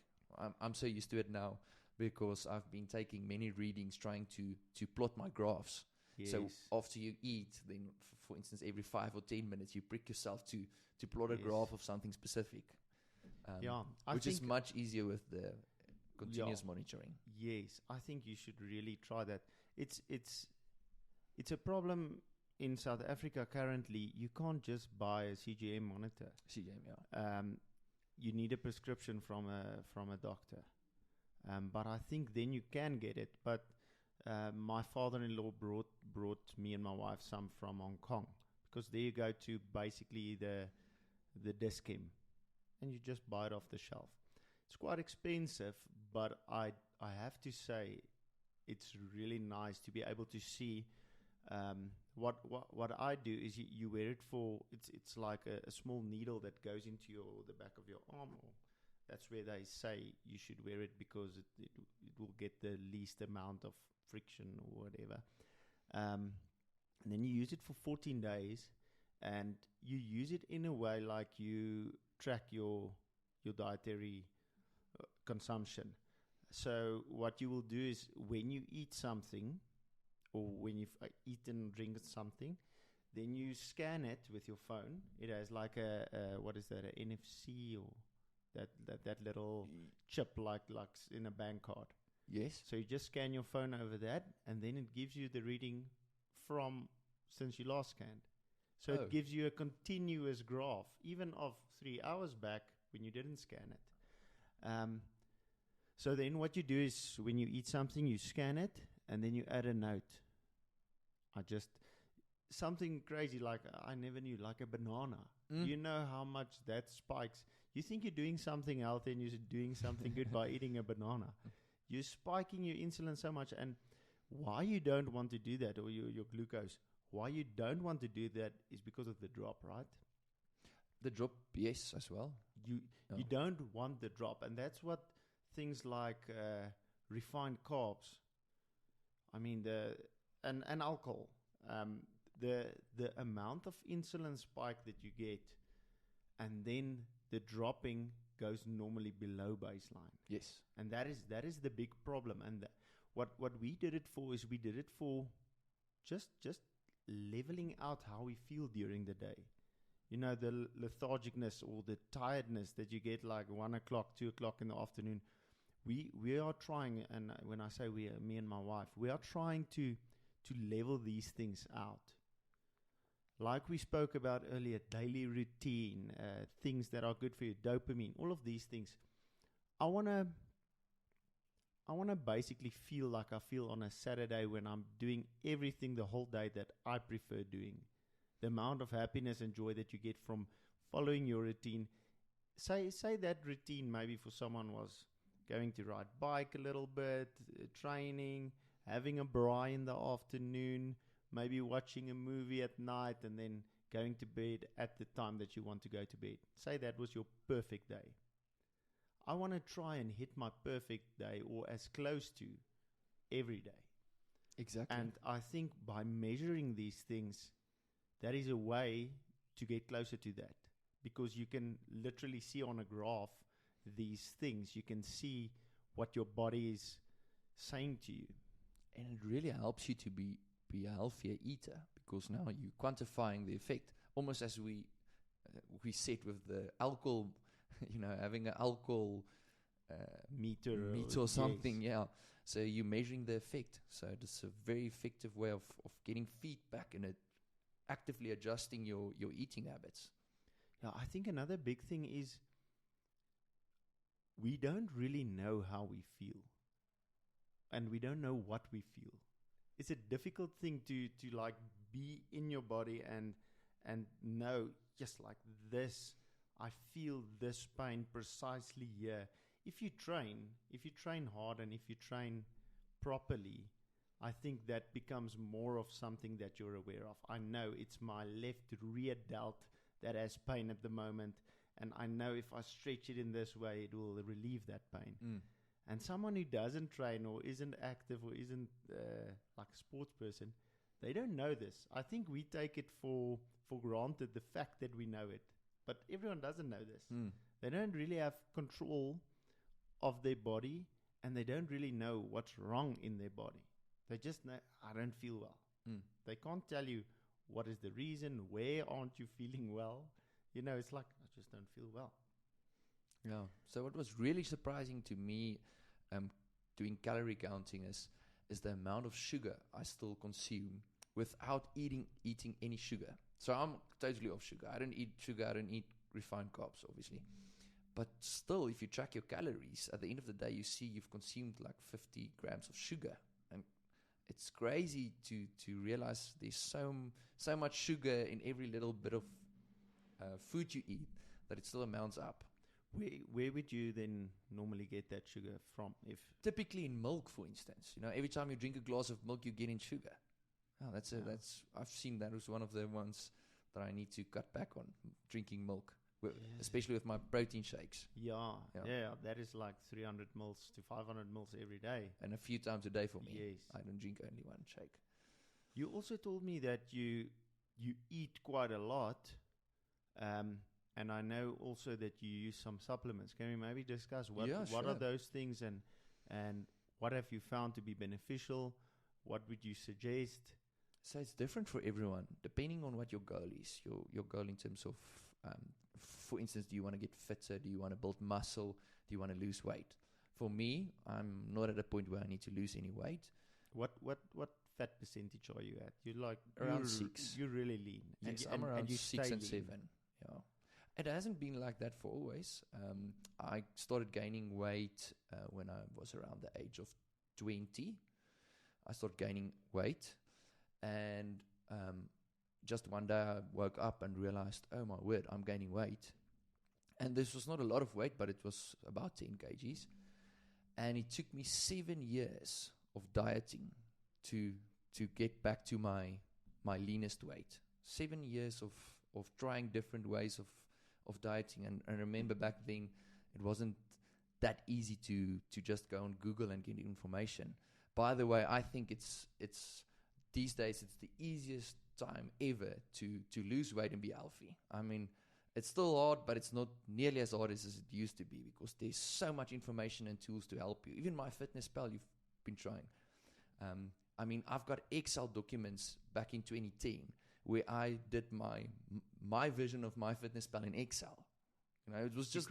Speaker 2: I'm so used to it now because I've been taking many readings trying to plot my graphs.
Speaker 1: Yes.
Speaker 2: So after you eat, then for instance, every 5 or 10 minutes, you prick yourself to plot a
Speaker 1: Yes.
Speaker 2: graph of something specific. Which is much easier with the continuous monitoring.
Speaker 1: Yes, I think you should really try that. It's a problem in South Africa currently. You can't just buy a CGM monitor.
Speaker 2: CGM, yeah.
Speaker 1: You need a prescription from a doctor. But I think then you can get it. But my father-in-law brought me and my wife some from Hong Kong, because there you go to basically the Dischem, and you just buy it off the shelf. It's quite expensive, but I have to say it's really nice to be able to see. What I do is you wear it for, it's like a small needle that goes into the back of your arm, or that's where they say you should wear it, because it will get the least amount of friction or whatever. And then you use it for 14 days, and you use it in a way like you track your dietary consumption. So what you will do is, when you eat something, or when you've eaten and drink something, then you scan it with your phone. It has like a what is that, a NFC, or that little chip like in a bank card.
Speaker 2: Yes.
Speaker 1: So you just scan your phone over that, and then it gives you the reading from since you last scanned. So it gives you a continuous graph, even of 3 hours back when you didn't scan it. So then what you do is, when you eat something, you scan it, and then you add a note. Something crazy, like I never knew, like a banana. You know how much that spikes. You think you're doing something healthy and you're doing something good by eating a banana. You're spiking your insulin so much. And why you don't want to do that, or your glucose, why you don't want to do that is because of the drop, right?
Speaker 2: The drop, yes, as well.
Speaker 1: You don't want the drop. And that's what things like refined carbs, I mean, and alcohol, the amount of insulin spike that you get, and then the dropping goes normally below baseline.
Speaker 2: Yes.
Speaker 1: And that is the big problem. And what we did it for is, we did it for just leveling out how we feel during the day. You know, the lethargicness or the tiredness that you get like 1 o'clock, 2 o'clock in the afternoon. We are trying, and when I say we, me and my wife, we are trying to level these things out. Like we spoke about earlier, daily routine, things that are good for you, dopamine, all of these things. I wanna basically feel like I feel on a Saturday, when I'm doing everything the whole day that I prefer doing. The amount of happiness and joy that you get from following your routine. Say that routine maybe for someone was going to ride bike a little bit, training, having a braai in the afternoon, maybe watching a movie at night, and then going to bed at the time that you want to go to bed. Say that was your perfect day. I want to try and hit my perfect day, or as close to, every day.
Speaker 2: Exactly.
Speaker 1: And I think by measuring these things, that is a way to get closer to that. Because you can literally see on a graph these things. You can see what your body is saying to you.
Speaker 2: And it really helps you to be a healthier eater, because now you're quantifying the effect, almost as we said with the alcohol, having an alcohol
Speaker 1: meter
Speaker 2: or something, yes. Yeah. So you're measuring the effect. So it's a very effective way of getting feedback and actively adjusting your eating habits.
Speaker 1: Yeah, I think another big thing is, we don't really know how we feel. and we don't know what we feel. It's a difficult thing to like be in your body and know, just like this, I feel this pain precisely here. If you train hard and if you train properly, I think that becomes more of something that you're aware of. I know it's my left rear delt that has pain at the moment, and I know if I stretch it in this way, it will relieve that pain. And someone who doesn't train or isn't active or isn't like a sports person, they don't know this. I think we take it for granted, the fact that we know it. But everyone doesn't know this. They don't really have control of their body, and they don't really know what's wrong in their body. They just know, I don't feel well. They can't tell you what is the reason, where aren't you feeling well. You know, it's like, I just don't feel well.
Speaker 2: Yeah. So what was really surprising to me doing calorie counting is the amount of sugar I still consume without eating any sugar. So I'm totally off sugar. I don't eat sugar. I don't eat refined carbs, obviously. But still, if you track your calories, at the end of the day, you see you've consumed like 50 grams of sugar. And it's crazy to realize there's so much sugar in every little bit of food you eat that it still amounts up.
Speaker 1: Where would you then normally get that sugar from? If
Speaker 2: typically in milk, for instance, you know, every time you drink a glass of milk, you get in sugar. Oh, that's I've seen that as one of the ones that I need to cut back on, drinking milk, especially with my protein shakes.
Speaker 1: Yeah, that is like 300 mils to 500 mils every day.
Speaker 2: And a few times a day for me.
Speaker 1: Yes.
Speaker 2: I don't drink only one shake.
Speaker 1: You also told me that you eat quite a lot, and I know also that you use some supplements. Can we maybe discuss what
Speaker 2: sure.
Speaker 1: are those things, and what have you found to be beneficial? What would you suggest?
Speaker 2: So it's different for everyone, depending on what your goal is. Your goal in terms of, for instance, do you want to get fitter? Do you want to build muscle? Do you want to lose weight? For me, I'm not at a point where I need to lose any weight.
Speaker 1: What fat percentage are you at? You're like
Speaker 2: around 6.
Speaker 1: You're really lean.
Speaker 2: Yes, I'm around 6 and 7. Yeah, it hasn't been like that for always. I started gaining weight when I was around the age of 20. I started gaining weight, and just one day I woke up and realized, oh my word, I'm gaining weight. And this was not a lot of weight, but it was about 10 kgs. And it took me 7 years of dieting to get back to my leanest weight. 7 years of trying different ways of dieting. And I remember back then, it wasn't that easy to just go on Google and get information. By the way, I think it's these days it's the easiest time ever to lose weight and be healthy. I mean, it's still hard, but it's not nearly as hard as it used to be, because there's so much information and tools to help you. Even MyFitnessPal, you've been trying. I mean, I've got Excel documents back in 2010 where I did my version of MyFitnessPal in Excel. You know, it was just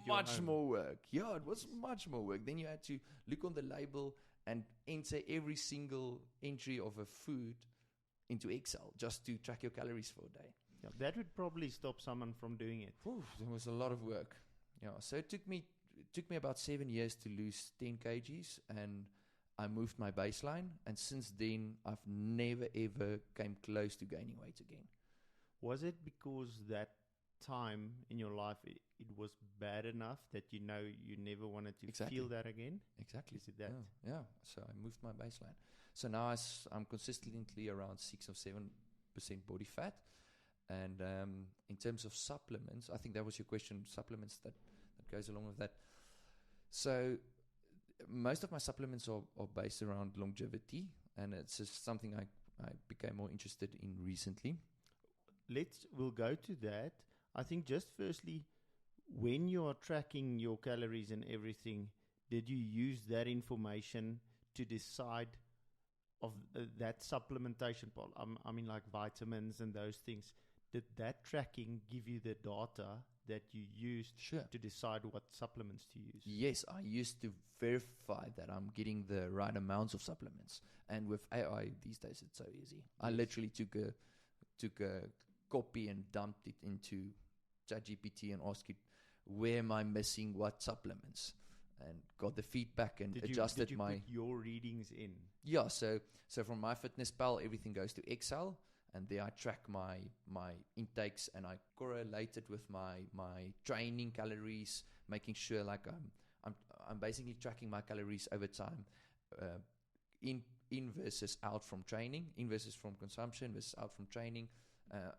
Speaker 2: much more work. Yeah, it was much more work. Then you had to look on the label and enter every single entry of a food into Excel just to track your calories for a day.
Speaker 1: Yeah, that would probably stop someone from doing it.
Speaker 2: There was a lot of work. Yeah, so it took me about 7 years to lose 10 kgs, and I moved my baseline. And since then, I've never ever came close to gaining weight again.
Speaker 1: Was it because that time in your life it was bad enough that you know you never wanted to feel that again?
Speaker 2: Exactly.
Speaker 1: Is it that?
Speaker 2: Yeah. So I moved my baseline. So now I'm consistently around 6 or 7% body fat. And in terms of supplements, I think that was your question, supplements that goes along with that. So most of my supplements are based around longevity, and it's just something I became more interested in recently.
Speaker 1: We'll go to that. I think just firstly, when you are tracking your calories and everything, did you use that information to decide of that supplementation part? I mean, like vitamins and those things. Did that tracking give you the data that you used to decide what supplements to use?
Speaker 2: Yes, I used to verify that I'm getting the right amounts of supplements. And with AI these days, it's so easy. Yes. I literally took a copy and dumped it into ChatGPT and asked it, where am I missing what supplements? and got the feedback and
Speaker 1: Did
Speaker 2: adjusted
Speaker 1: you
Speaker 2: my
Speaker 1: put your readings in?
Speaker 2: yeah. So from my fitness pal, everything goes to Excel, and there I track my intakes, and I correlate it with my training calories, making sure like I'm basically tracking my calories over time, in versus out from training, in versus from consumption versus out from training,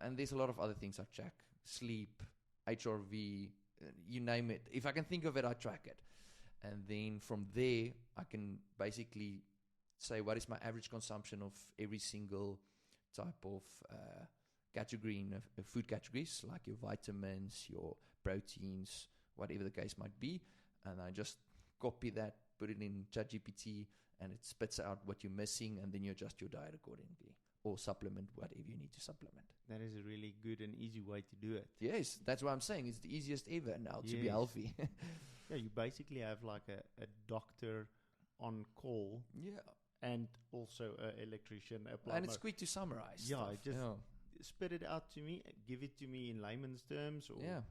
Speaker 2: and there's a lot of other things I track: sleep, HRV, you name it. If I can think of it, I track it, and then from there I can basically say what is my average consumption of every single type of category in food categories, like your vitamins, your proteins, whatever the case might be, and I just copy that, put it in ChatGPT, and it spits out what you're missing, and then you adjust your diet accordingly, or supplement whatever you need to supplement.
Speaker 1: That is a really good and easy way to do it.
Speaker 2: Yes, that's what I'm saying. It's the easiest ever now to be
Speaker 1: Yes.
Speaker 2: healthy.
Speaker 1: Yeah, you basically have like a doctor on call
Speaker 2: Yeah,
Speaker 1: and also an electrician, a plumber.
Speaker 2: and it's quick to summarize.
Speaker 1: Yeah,
Speaker 2: stuff.
Speaker 1: just spit it out to me, give it to me in layman's terms, or
Speaker 2: Yeah.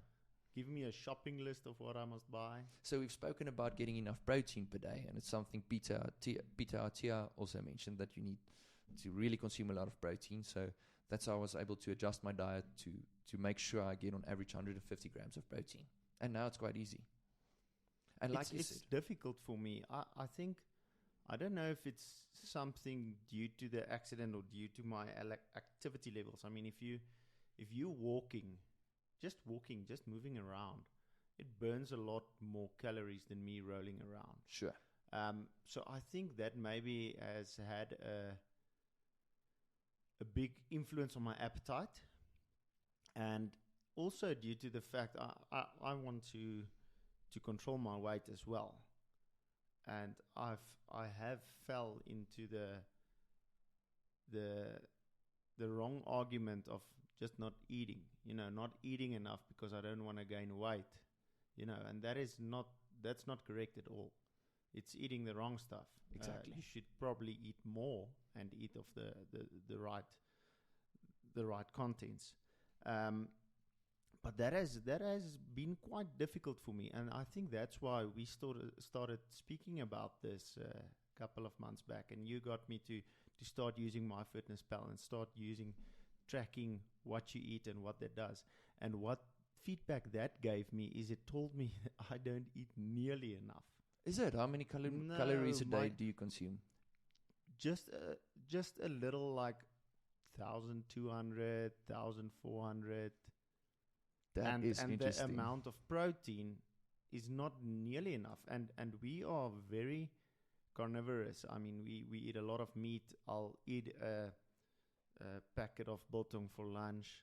Speaker 1: give me a shopping list of what I must buy.
Speaker 2: So we've spoken about getting enough protein per day, and it's something Peter Attia also mentioned, that you need to really consume a lot of protein. So that's how I was able to adjust my diet to make sure I get on average 150 grams of protein. And now it's quite easy. And like you
Speaker 1: It's
Speaker 2: said,
Speaker 1: difficult for me. I think, I don't know if it's something due to the accident or due to my activity levels. I mean, if you're walking, just moving around, it burns a lot more calories than me rolling around.
Speaker 2: sure.
Speaker 1: So I think that maybe has had a big influence on my appetite, and also due to the fact I want to control my weight as well, and I have fell into the wrong argument of just not eating, not eating enough because I don't want to gain weight, and that's not correct at all. It's eating the wrong stuff.
Speaker 2: Exactly.
Speaker 1: You should probably eat more and eat of the right contents. But that has been quite difficult for me, and I think that's why we started speaking about this a couple of months back, and you got me to start using MyFitnessPal and start tracking what you eat and what that does. And what feedback that gave me is it told me I don't eat nearly enough.
Speaker 2: Is it? How many calories a day do you consume?
Speaker 1: Just a little, like 1,200, 1,400.
Speaker 2: That is
Speaker 1: and
Speaker 2: interesting.
Speaker 1: the amount of protein is not nearly enough. And we are very carnivorous. I mean, we eat a lot of meat. I'll eat a packet of biltong for lunch.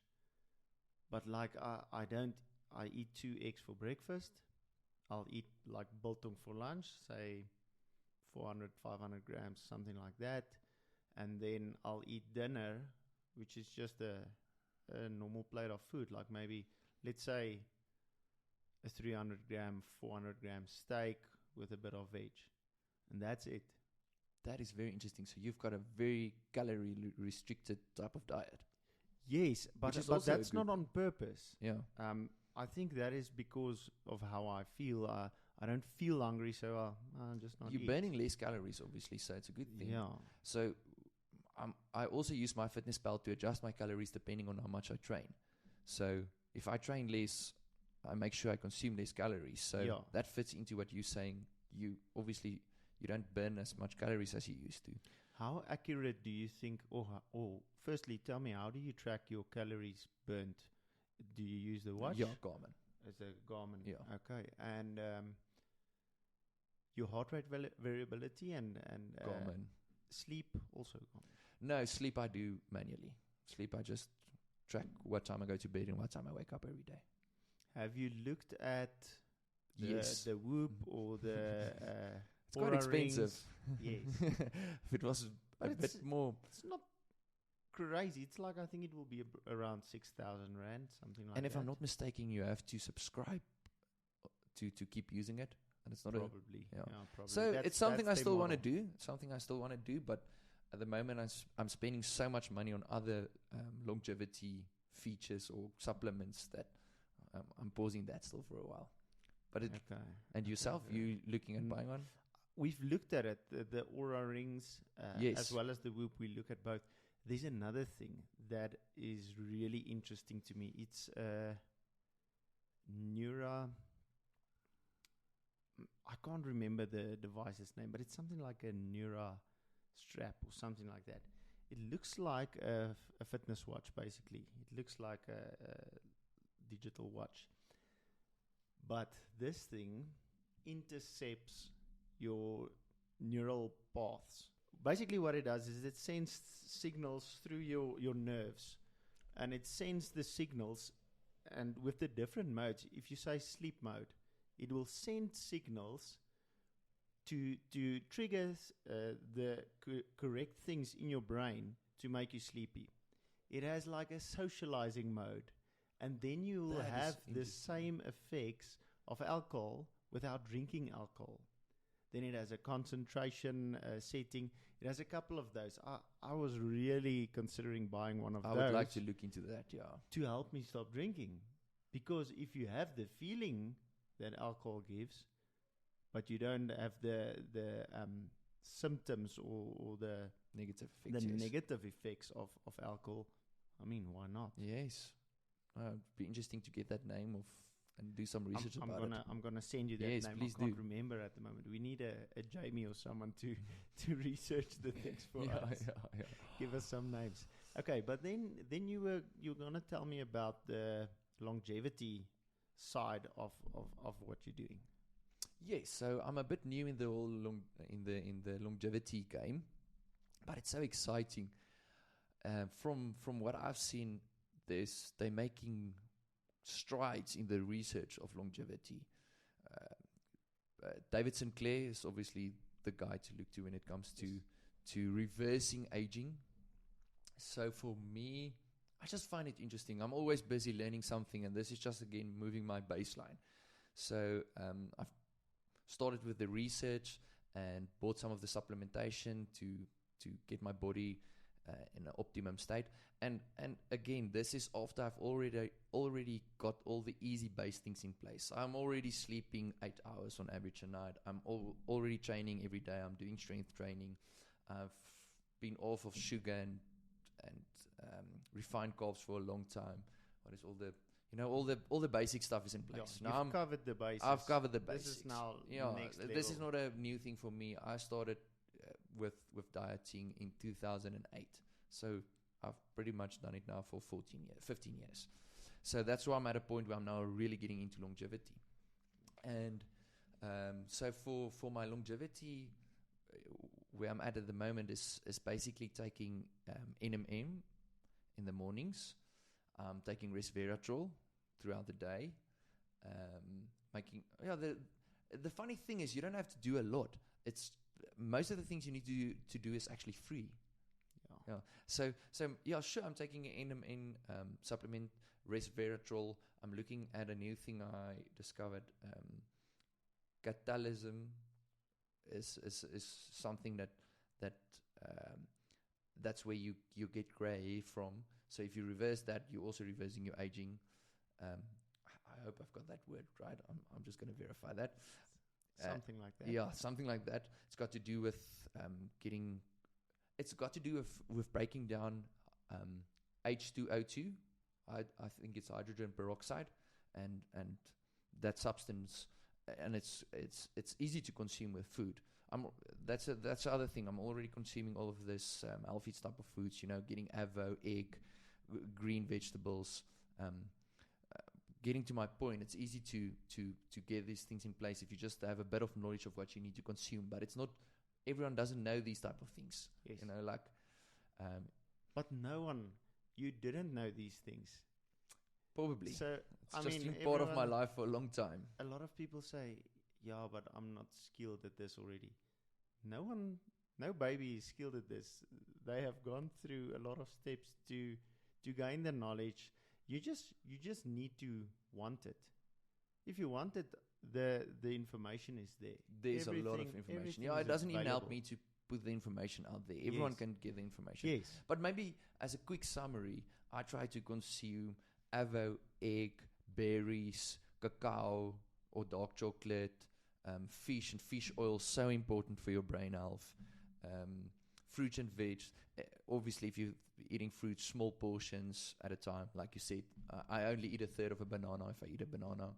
Speaker 1: But like I eat 2 eggs for breakfast. I'll eat like biltong for lunch, say 400, 500 grams, something like that. And then I'll eat dinner, which is just a normal plate of food, like maybe, let's say, a 300 gram, 400 gram steak with a bit of veg. And that's it.
Speaker 2: That is very interesting. So you've got a very calorie restricted type of diet.
Speaker 1: Yes, but that's not on purpose.
Speaker 2: Yeah.
Speaker 1: I think that is because of how I feel. I don't feel hungry, so I'm just not.
Speaker 2: You're burning less calories, obviously, so it's a good thing.
Speaker 1: Yeah.
Speaker 2: So I also use MyFitnessPal to adjust my calories depending on how much I train. So if I train less, I make sure I consume less calories. So that fits into what you're saying. You don't burn as much calories as you used to.
Speaker 1: How accurate do you think? Or firstly, tell me, how do you track your calories burnt? Do you use the watch?
Speaker 2: Yeah, Garmin.
Speaker 1: As a Garmin.
Speaker 2: Yeah.
Speaker 1: Okay. And your heart rate variability and
Speaker 2: Garmin.
Speaker 1: Sleep also Garmin.
Speaker 2: No, sleep I do manually. Sleep I just track what time I go to bed and what time I wake up every day.
Speaker 1: Have you looked at the Whoop or the
Speaker 2: it's quite expensive.
Speaker 1: Yes.
Speaker 2: If it was a bit more.
Speaker 1: It's not crazy. It's like, I think it will be around 6,000 Rand, something like that.
Speaker 2: And if I'm not mistaken, you have to subscribe to keep using it. And it's not
Speaker 1: probably.
Speaker 2: Probably. So it's something I still want to do. Something I still want to do, but at the moment I'm spending so much money on other longevity features or supplements that I'm pausing that still for a while. But
Speaker 1: Okay.
Speaker 2: and yourself,
Speaker 1: Okay.
Speaker 2: you looking at
Speaker 1: Mm.
Speaker 2: buying one?
Speaker 1: We've looked at it, the Aura rings,
Speaker 2: Yes.
Speaker 1: as well as the Whoop. We look at both. There's another thing that is really interesting to me. It's Neura. I can't remember the device's name, but it's something like a Neura strap or something like that. It looks like a fitness watch, basically. It looks like a digital watch. But this thing intercepts your neural paths. Basically what it does is it sends signals through your nerves, and it sends the signals, and with the different modes, if you say sleep mode, it will send signals to trigger the correct things in your brain to make you sleepy. It has like a socializing mode, and then you will
Speaker 2: That is
Speaker 1: have the
Speaker 2: interesting.
Speaker 1: same effects of alcohol without drinking alcohol. Then it has a concentration setting. It has a couple of those. I was really considering buying one of
Speaker 2: I
Speaker 1: those
Speaker 2: would like to look into that. Yeah.
Speaker 1: to help me stop drinking. Because if you have the feeling that alcohol gives, but you don't have the symptoms or the
Speaker 2: Negative effects.
Speaker 1: the
Speaker 2: yes.
Speaker 1: negative effects of alcohol, I mean, why not?
Speaker 2: Yes. It'd be interesting to get that name of and do some research
Speaker 1: I'm
Speaker 2: about
Speaker 1: gonna
Speaker 2: it.
Speaker 1: I'm gonna send you that
Speaker 2: Yes,
Speaker 1: name.
Speaker 2: please
Speaker 1: I can't
Speaker 2: do.
Speaker 1: remember at the moment. We need a Jamie or someone to research the things for
Speaker 2: yeah,
Speaker 1: us.
Speaker 2: yeah.
Speaker 1: Give us some names. Okay, but then you're gonna tell me about the longevity side of what you're doing.
Speaker 2: Yes, so I'm a bit new in the whole in the longevity game, but it's so exciting. From what I've seen, they're making strides in the research of longevity. David Sinclair is obviously the guy to look to when it comes to reversing aging. So for me, I just find it interesting. I'm always busy learning something, and this is just again moving my baseline. So I've started with the research and bought some of the supplementation to get my body in an optimum state. And again, this is after I've already got all the easy base things in place. I'm already sleeping 8 hours on average a night. I'm already training every day. I'm doing strength training. I've been off of sugar and refined carbs for a long time. What is all the basic stuff is in place.
Speaker 1: Yeah,
Speaker 2: Now
Speaker 1: you've covered the basics.
Speaker 2: I've covered the basics.
Speaker 1: This is now next level.
Speaker 2: This is not a new thing for me. I started with dieting in 2008. So I've pretty much done it now for 15 years. So that's why I'm at a point where I'm now really getting into longevity. And so for my longevity, where I'm at the moment is basically taking NMN in the mornings, taking resveratrol throughout the day, the funny thing is you don't have to do a lot. It's most of the things you need to do is actually free. Yeah. So sure, I'm taking an NMN supplement, resveratrol. I'm looking at a new thing I discovered. Catalysm is something that's where you get grey from. So if you reverse that, you're also reversing your aging. I hope I've got that word right. I'm just going to verify that.
Speaker 1: Something like that.
Speaker 2: Yeah, something like that. It's got to do with It's got to do with breaking down H2O2. I think it's hydrogen peroxide, and that substance, and it's easy to consume with food. That's the other thing. I'm already consuming all of this healthy type of foods. Getting avo, egg, green vegetables. Getting to my point, it's easy to get these things in place if you just have a bit of knowledge of what you need to consume. But it's not everyone doesn't know these type of things.
Speaker 1: Yes.
Speaker 2: But
Speaker 1: you didn't know these things.
Speaker 2: Probably.
Speaker 1: So
Speaker 2: it's just been part of my life for a long time.
Speaker 1: A lot of people say, "Yeah, but I'm not skilled at this already." No baby is skilled at this. They have gone through a lot of steps to gain the knowledge. You just need to want it. If you want it, the information is there.
Speaker 2: There's a lot of information. Yeah, it doesn't even help me to put the information out there. Everyone can get the information.
Speaker 1: Yes.
Speaker 2: But maybe as a quick summary, I try to consume avo, egg, berries, cacao, or dark chocolate, fish and fish oil, so important for your brain health. Fruits and veg. Obviously, if you're eating fruit, small portions at a time, like you said, I only eat a third of a banana if I eat a banana,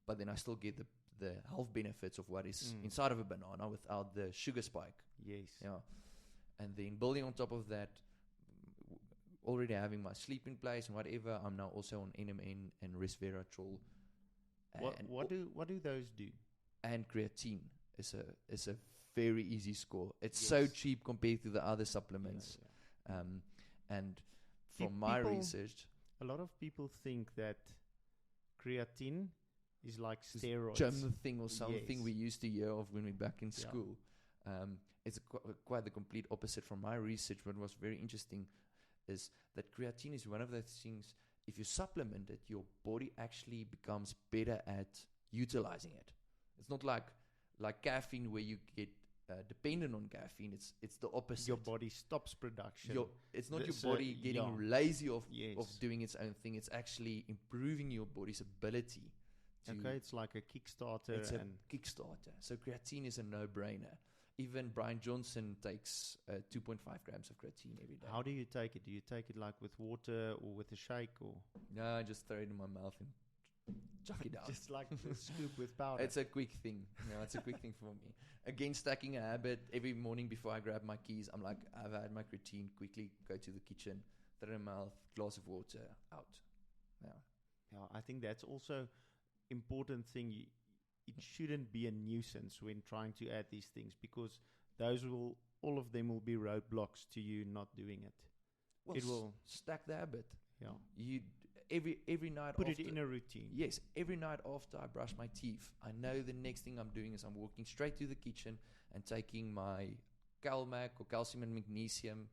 Speaker 2: but then I still get the health benefits of what is inside of a banana without the sugar spike.
Speaker 1: Yes.
Speaker 2: Yeah. And then building on top of that, already having my sleep in place and whatever, I'm now also on NMN and resveratrol.
Speaker 1: What do those do?
Speaker 2: And creatine is a very easy score. It's so cheap compared to the other supplements.
Speaker 1: Yeah.
Speaker 2: And from my research,
Speaker 1: a lot of people think that creatine is like steroids.
Speaker 2: Gym thing or something we used to hear of when we were back in school. It's quite the complete opposite from my research. What was very interesting is that creatine is one of those things, if you supplement it, your body actually becomes better at utilizing it. It's not like caffeine where you get dependent on caffeine. It's the opposite.
Speaker 1: Your body stops production.
Speaker 2: It's not your body getting lazy of doing its own thing. It's actually improving your body's ability.
Speaker 1: It's like a Kickstarter.
Speaker 2: It's a Kickstarter. So creatine is a no-brainer. Even Brian Johnson takes 2.5 grams of creatine every day.
Speaker 1: How do you take it? Do you take it like with water or with a shake? Or
Speaker 2: no, I just throw it in my mouth and chuck it out.
Speaker 1: Just like a scoop with powder.
Speaker 2: It's a quick thing. It's a quick thing for me. Again, stacking a habit. Every morning before I grab my keys, I'm like, I've had my creatine. Quickly go to the kitchen, throw it in my mouth, glass of water, out.
Speaker 1: Yeah, I think that's also important thing. It shouldn't be a nuisance when trying to add these things, because all of them will be roadblocks to you not doing it.
Speaker 2: Well, it will stack the habit.
Speaker 1: Yeah.
Speaker 2: You every night
Speaker 1: put it in a routine.
Speaker 2: Yes, every night after I brush my teeth, I know the next thing I'm doing is I'm walking straight to the kitchen and taking my CalMac or calcium and magnesium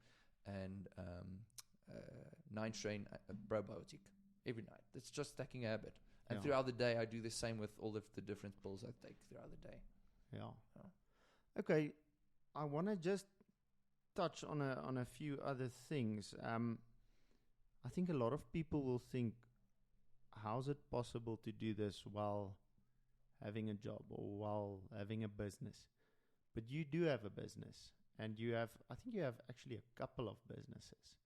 Speaker 2: and 9-strain probiotic every night. It's just stacking a habit. And throughout the day, I do the same with all of the different pills I take throughout the day.
Speaker 1: Yeah. Okay, I want to just touch on a few other things. I think a lot of people will think, how's it possible to do this while having a job or while having a business? But you do have a business, and I think you have actually a couple of businesses.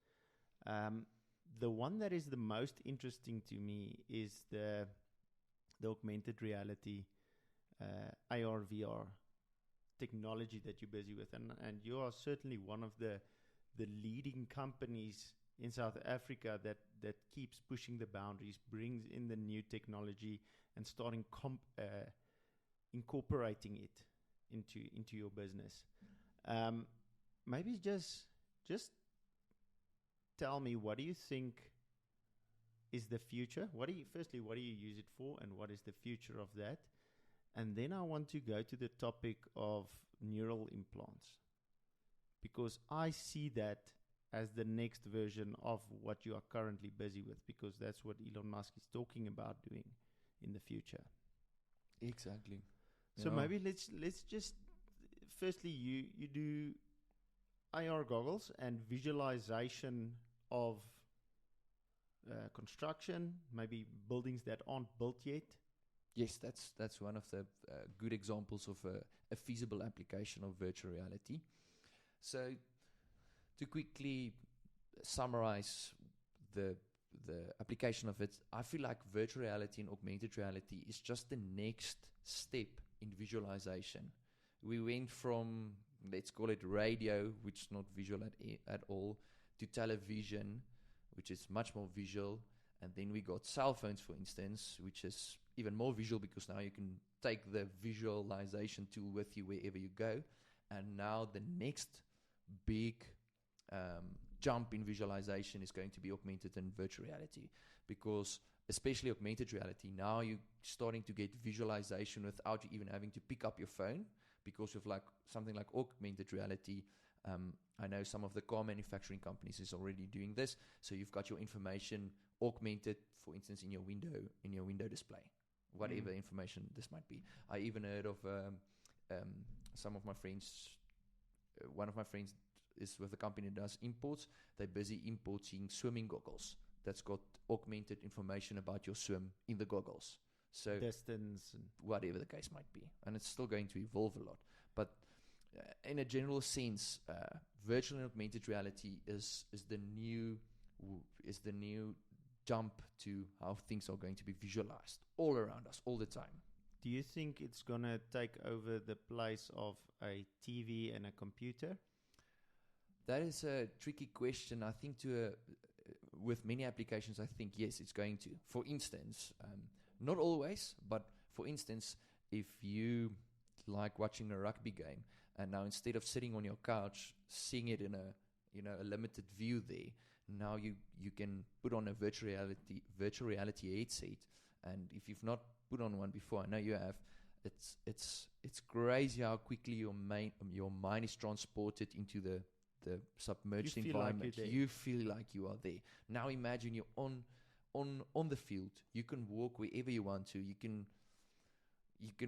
Speaker 1: The one that is the most interesting to me is the augmented reality AR VR technology that you're busy with, and you are certainly one of the leading companies in South Africa that keeps pushing the boundaries, brings in the new technology, and starting incorporating it into your business. Maybe just tell me, what do you think is the future? What do you use it for, and what is the future of that? And then I want to go to the topic of neural implants, because I see that as the next version of what you are currently busy with, because that's what Elon Musk is talking about doing in the future.
Speaker 2: Exactly.
Speaker 1: So maybe let's just, firstly, you do AR goggles and visualization of construction, maybe buildings that aren't built yet.
Speaker 2: Yes, that's one of the good examples of a feasible application of virtual reality. So, to quickly summarize the application of it, I feel like virtual reality and augmented reality is just the next step in visualization. We went from, let's call it radio, which is not visual at all, to television, which is much more visual. And then we got cell phones, for instance, which is even more visual, because now you can take the visualization tool with you wherever you go. And now the next big jump in visualization is going to be augmented and virtual reality, because especially augmented reality, now you're starting to get visualization without you even having to pick up your phone, because of like something like augmented reality. I know some of the car manufacturing companies is already doing this. So you've got your information augmented, for instance, in your window display, whatever information this might be. I even heard of some of my friends. One of my friends is with a company that does imports. They're busy importing swimming goggles that's got augmented information about your swim in the goggles. So
Speaker 1: distance and
Speaker 2: whatever the case might be, and it's still going to evolve a lot. But in a general sense, virtual and augmented reality is the new jump to how things are going to be visualized all around us all the time.
Speaker 1: do you think it's gonna take over the place of a TV and a computer?
Speaker 2: That is a tricky question. I think with many applications, I think yes, it's going to. For instance, not always, but for instance, if you like watching a rugby game, and now instead of sitting on your couch, seeing it in a limited view there, now you can put on a virtual reality headset, and if you've not put on one before, I know you have. It's crazy how quickly your mind is transported into the submerged environment. You feel like you are there. Now imagine you're on the field. You can walk wherever you want to. You can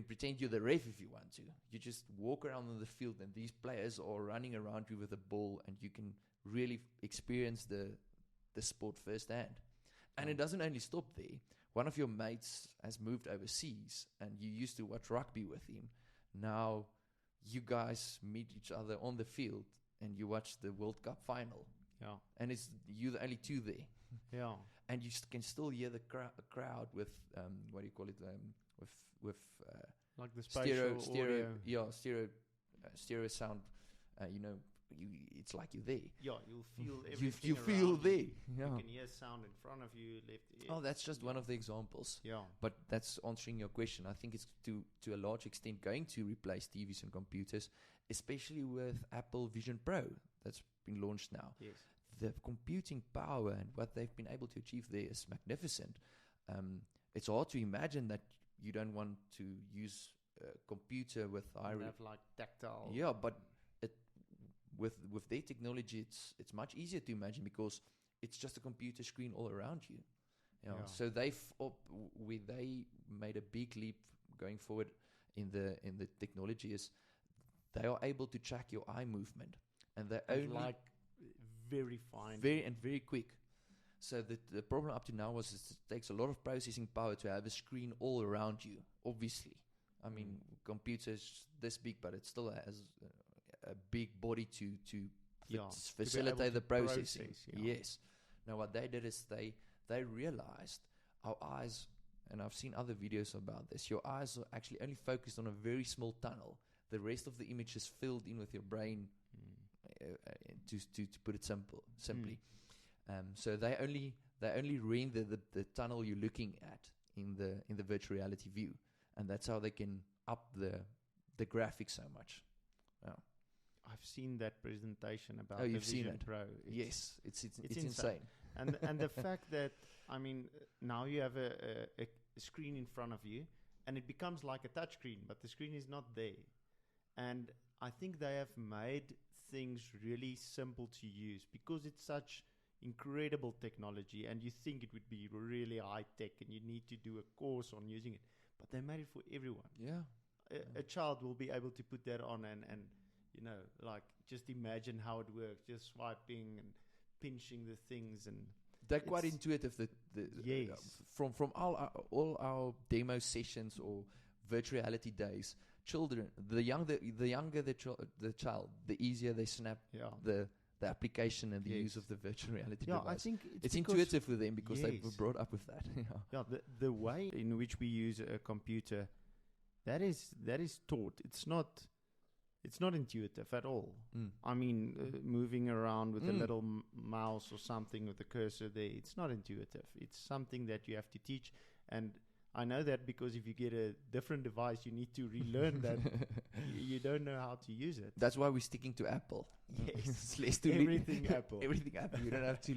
Speaker 2: pretend you're the ref if you want to. You just walk around on the field, and these players are running around you with a ball, and you can really experience the sport firsthand. And it doesn't only stop there. One of your mates has moved overseas, and you used to watch rugby with him. Now you guys meet each other on the field, and you watch the World Cup final.
Speaker 1: Yeah.
Speaker 2: And it's you the only two there.
Speaker 1: Yeah.
Speaker 2: And you can still hear the crowd with what do you call it? With
Speaker 1: like the spatial audio.
Speaker 2: Stereo sound. It's like you're there.
Speaker 1: Yeah, you'll feel everything.
Speaker 2: You feel there. Yeah.
Speaker 1: You can hear sound in front of you, left ear.
Speaker 2: Oh, that's just one of the examples.
Speaker 1: Yeah.
Speaker 2: But that's answering your question. I think it's to a large extent going to replace TVs and computers, especially with Apple Vision Pro that's been launched now.
Speaker 1: Yes.
Speaker 2: The computing power and what they've been able to achieve there is magnificent. It's hard to imagine that you don't want to use a computer with
Speaker 1: have like tactile.
Speaker 2: Yeah, but with their technology, it's much easier to imagine because it's just a computer screen all around you. Yeah. So they made a big leap going forward in the technology. Is they are able to track your eye movement, and they're only
Speaker 1: like very fine,
Speaker 2: very quick. So the problem up to now was it takes a lot of processing power to have a screen all around you. Obviously, I mean, computers this big, but it still has a big body to facilitate the processing. Yes. Now what they did is they realized our eyes, and I've seen other videos about this. Your eyes are actually only focused on a very small tunnel. The rest of the image is filled in with your brain. To put it simply. So they only render the tunnel you're looking at in the virtual reality view, and that's how they can up the graphics so much. Yeah.
Speaker 1: I've seen that presentation about
Speaker 2: you've seen
Speaker 1: Vision
Speaker 2: it.
Speaker 1: Pro.
Speaker 2: Yes, it's insane.
Speaker 1: And the fact that, I mean, now you have a screen in front of you, and it becomes like a touch screen, but the screen is not there. And I think they have made things really simple to use because it's such incredible technology, and you think it would be really high tech and you need to do a course on using it, but they made it for everyone.
Speaker 2: Yeah.
Speaker 1: A child will be able to put that on and like just imagine how it works, just swiping and pinching the things, and
Speaker 2: they're quite intuitive.
Speaker 1: Yes.
Speaker 2: From all our demo sessions or virtual reality days, children, the younger the child, the easier they snap the application and the use of the virtual reality device.
Speaker 1: I think
Speaker 2: it's intuitive for them because they were brought up with that.
Speaker 1: The way in which we use a computer, that is taught. It's not intuitive at all. I mean, moving around with a little mouse or something with a cursor there, it's not intuitive. It's something that you have to teach. And I know that because if you get a different device, you need to relearn that. You don't know how to use it.
Speaker 2: That's why we're sticking to Apple.
Speaker 1: Yes.
Speaker 2: Less to
Speaker 1: Everything Apple.
Speaker 2: Everything Apple. You don't have to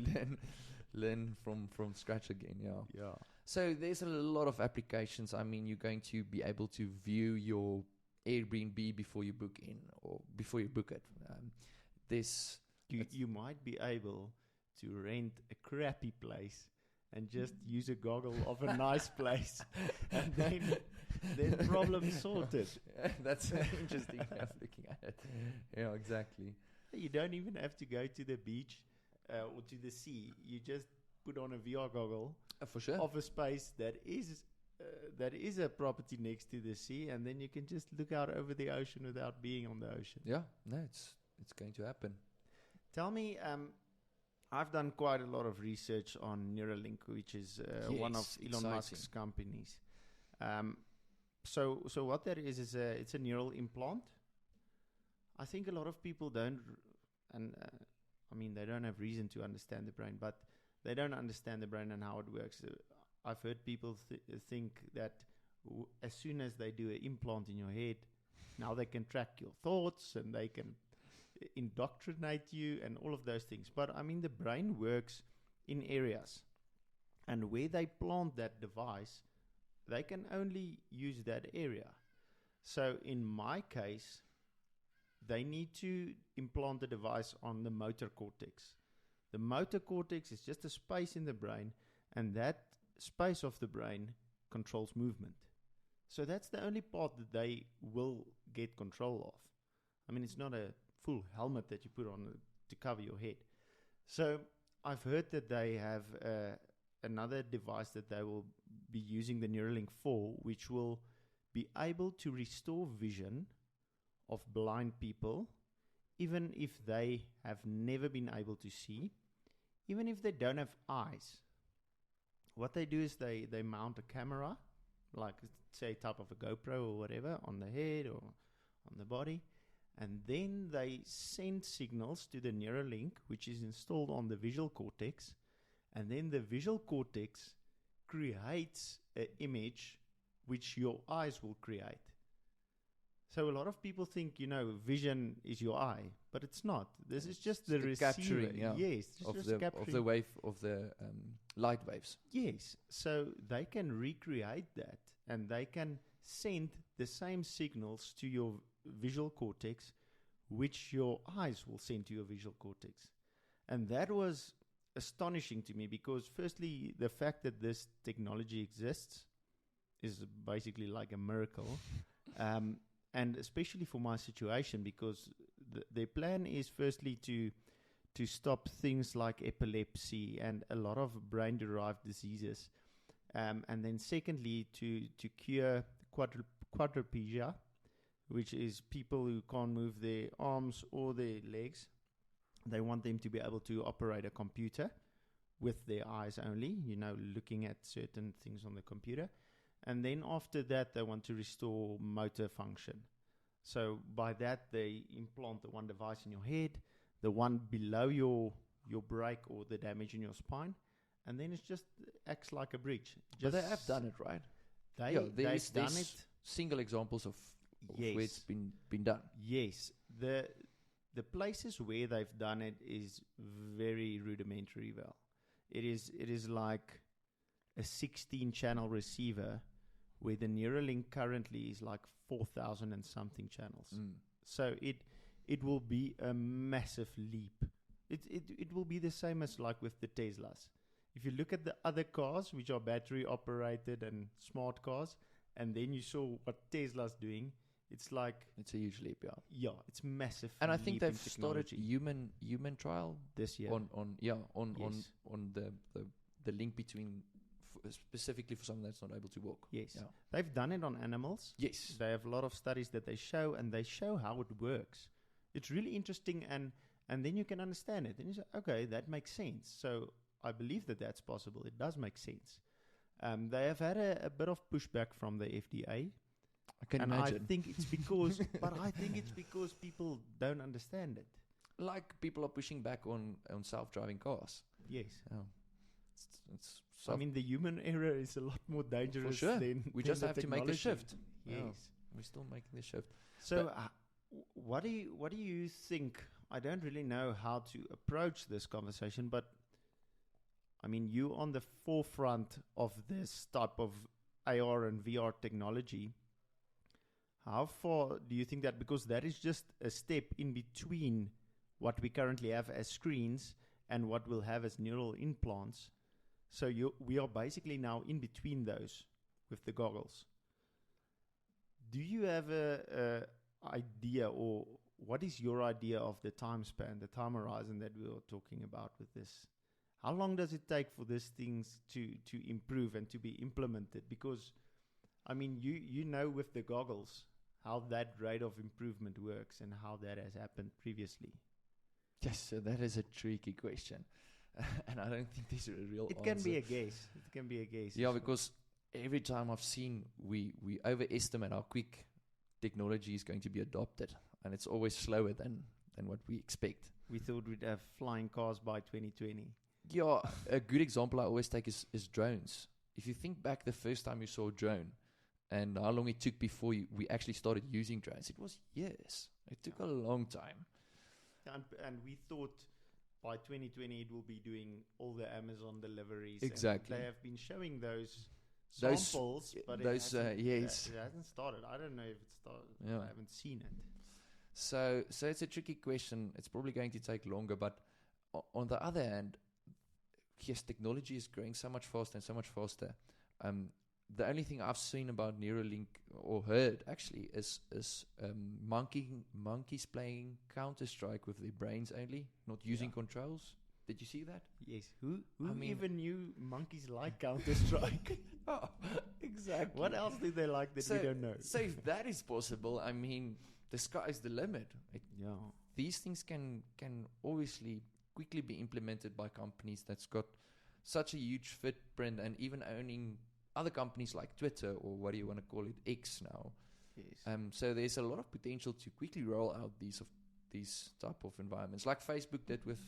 Speaker 2: learn from scratch again. Yeah. So there's a lot of applications. I mean, you're going to be able to view your Airbnb before you book in or before you book it.
Speaker 1: You might be able to rent a crappy place and just use a goggle of a nice place, and then problem sorted.
Speaker 2: That's an interesting way of looking at it. Yeah, exactly.
Speaker 1: You don't even have to go to the beach or to the sea. You just put on a VR goggle
Speaker 2: for sure
Speaker 1: of a space that is that is a property next to the sea, and then you can just look out over the ocean without being on the ocean.
Speaker 2: Yeah, no, it's going to happen.
Speaker 1: Tell me, I've done quite a lot of research on Neuralink, which is one of Elon Musk's companies. So what that is it's a neural implant. I think a lot of people don't, I mean, they don't have reason to understand the brain, but they don't understand the brain and how it works. I've heard people think that as soon as they do an implant in your head, now they can track your thoughts and they can indoctrinate you and all of those things. But I mean, the brain works in areas, and where they plant that device, they can only use that area. So in my case, they need to implant the device on the motor cortex. The motor cortex is just a space in the brain, and that space of the brain controls movement. So that's the only part that they will get control of. I mean, it's not a full helmet that you put on to cover your head. So I've heard that they have another device that they will be using the Neuralink for, which will be able to restore vision of blind people, even if they have never been able to see, even if they don't have eyes. What they do is they mount a camera, like say type of a GoPro or whatever, on the head or on the body, and then they send signals to the Neuralink, which is installed on the visual cortex, and then the visual cortex creates an image which your eyes will create. So a lot of people think, vision is your eye, but it's not. This is just the receiver.
Speaker 2: Capturing,
Speaker 1: yes,
Speaker 2: of the wave of the light waves.
Speaker 1: Yes, so they can recreate that, and they can send the same signals to your visual cortex, which your eyes will send to your visual cortex. And that was astonishing to me, because firstly, the fact that this technology exists is basically like a miracle. And especially for my situation, because their plan is firstly to stop things like epilepsy and a lot of brain-derived diseases. And then secondly, to cure quadriplegia, which is people who can't move their arms or their legs. They want them to be able to operate a computer with their eyes only, looking at certain things on the computer. And then after that, they want to restore motor function. So by that, they implant the one device in your head, the one below your break or the damage in your spine, and then it just acts like a bridge.
Speaker 2: But they have done it, right?
Speaker 1: They've done it.
Speaker 2: Single examples of
Speaker 1: Yes.
Speaker 2: where it's been done.
Speaker 1: Yes. The places where they've done it is very rudimentary. Well, it is like a 16-channel receiver, where the Neuralink currently is like 4,000 and something channels. So it will be a massive leap. It will be the same as like with the Teslas. If you look at the other cars, which are battery operated and smart cars, and then you saw what Tesla's doing, it's
Speaker 2: a huge leap, yeah.
Speaker 1: Yeah, it's massive.
Speaker 2: And I think they've started human trial
Speaker 1: this year
Speaker 2: on the link between specifically for someone that's not able to walk.
Speaker 1: Yes,
Speaker 2: yeah.
Speaker 1: They've done it on animals.
Speaker 2: Yes,
Speaker 1: they have a lot of studies that they show, and they show how it works. It's really interesting, and then you can understand it. And you say, okay, that makes sense. So I believe that that's possible. It does make sense. They have had a bit of pushback from the FDA.
Speaker 2: I can imagine.
Speaker 1: I think it's because people don't understand it.
Speaker 2: Like people are pushing back on self-driving cars.
Speaker 1: Yes.
Speaker 2: Oh.
Speaker 1: I mean, the human error is a lot more dangerous.
Speaker 2: For sure.
Speaker 1: Than
Speaker 2: we just have to make the shift.
Speaker 1: Yes.
Speaker 2: Yeah. We're still making the shift.
Speaker 1: So, what do you think? I don't really know how to approach this conversation, but I mean, you on the forefront of this type of AR and VR technology. How far do you think that, because that is just a step in between what we currently have as screens and what we'll have as neural implants? So we are basically now in between those with the goggles. Do you have a idea, or what is your idea of the time span, the time horizon that we were talking about with this? How long does it take for these things to improve and to be implemented? Because I mean, you know with the goggles how that rate of improvement works and how that has happened previously.
Speaker 2: Yes, so that is a tricky question. And I don't think there's a real
Speaker 1: It
Speaker 2: answer.
Speaker 1: can be a guess. It can be a guess.
Speaker 2: Yeah,
Speaker 1: as well.
Speaker 2: because every time I've seen, we overestimate how quick technology is going to be adopted, and it's always slower than what we expect.
Speaker 1: We thought we'd have flying cars by 2020.
Speaker 2: Yeah, a good example I always take is drones. If you think back the first time you saw a drone and how long it took before we actually started using drones, it was years. It took a long time.
Speaker 1: And we thought by 2020 it will be doing all the Amazon deliveries.
Speaker 2: Exactly.
Speaker 1: And they have been showing those
Speaker 2: Those-
Speaker 1: samples, but
Speaker 2: those, yes.
Speaker 1: it hasn't started. I don't know if it started.
Speaker 2: Yeah.
Speaker 1: I haven't seen it.
Speaker 2: So it's a tricky question. It's probably going to take longer, but on the other hand, yes, technology is growing so much faster and so much faster. The only thing I've seen about Neuralink or heard actually is monkeys playing Counter-Strike with their brains only, not using controls. Did you see that?
Speaker 1: Yes. Who
Speaker 2: I mean-
Speaker 1: even knew monkeys like Counter-Strike?
Speaker 2: Oh, exactly.
Speaker 1: What else do they like that we don't know?
Speaker 2: So if that is possible, I mean, the sky is the limit.
Speaker 1: Yeah.
Speaker 2: These things can obviously quickly be implemented by companies that's got such a huge footprint, and even owning other companies like Twitter, or what do you want to call it, X now.
Speaker 1: Yes.
Speaker 2: So there's a lot of potential to quickly roll out these type of environments, like Facebook did with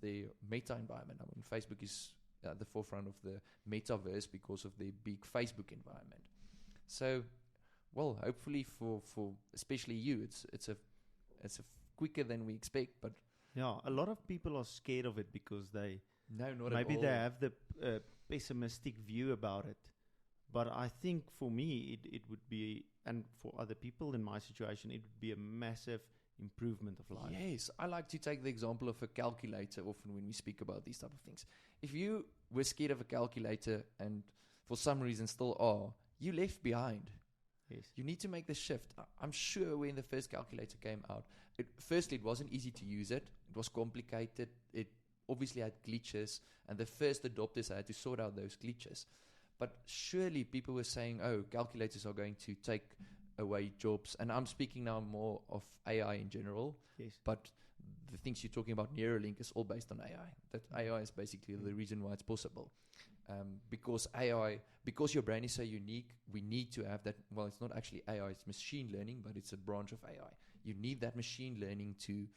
Speaker 2: the Meta environment. I mean, Facebook is at the forefront of the metaverse because of the big Facebook environment. So, well, hopefully for especially you, it's a quicker than we expect, but
Speaker 1: Yeah, a lot of people are scared of it because they
Speaker 2: no, not
Speaker 1: maybe
Speaker 2: at all.
Speaker 1: they have the pessimistic view about it. But I think for me, it would be, and for other people in my situation, it would be a massive improvement of life.
Speaker 2: Yes, I like to take the example of a calculator often when we speak about these type of things. If you were scared of a calculator and for some reason still are, you left behind.
Speaker 1: Yes.
Speaker 2: You need to make the shift. I'm sure when the first calculator came out, firstly, it wasn't easy to use it. It was complicated. It obviously had glitches, and the first adopters had to sort out those glitches. But surely people were saying, oh, calculators are going to take away jobs. And I'm speaking now more of AI in general.
Speaker 1: Yes.
Speaker 2: But the things you're talking about, Neuralink, is all based on AI. That AI is basically the reason why it's possible. Because your brain is so unique, we need to have that. Well, it's not actually AI, it's machine learning, but it's a branch of AI. You need that machine learning to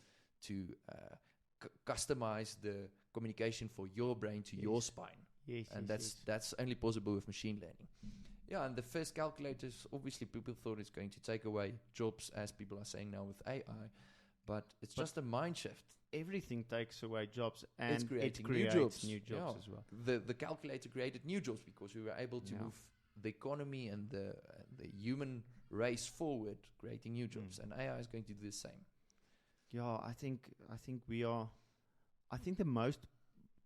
Speaker 2: customize the communication for your brain to your spine.
Speaker 1: Yes.
Speaker 2: And
Speaker 1: yes,
Speaker 2: that's only possible with machine learning. Yeah, and the first calculators, obviously people thought it's going to take away jobs, as people are saying now with AI, but it's just a mind shift.
Speaker 1: Everything takes away jobs, and
Speaker 2: It's creating
Speaker 1: it creates
Speaker 2: new jobs. Yeah.
Speaker 1: as well.
Speaker 2: The calculator created new jobs because we were able to move the economy and the human race forward, creating new jobs, and AI is going to do the same.
Speaker 1: Yeah, I think we are. I think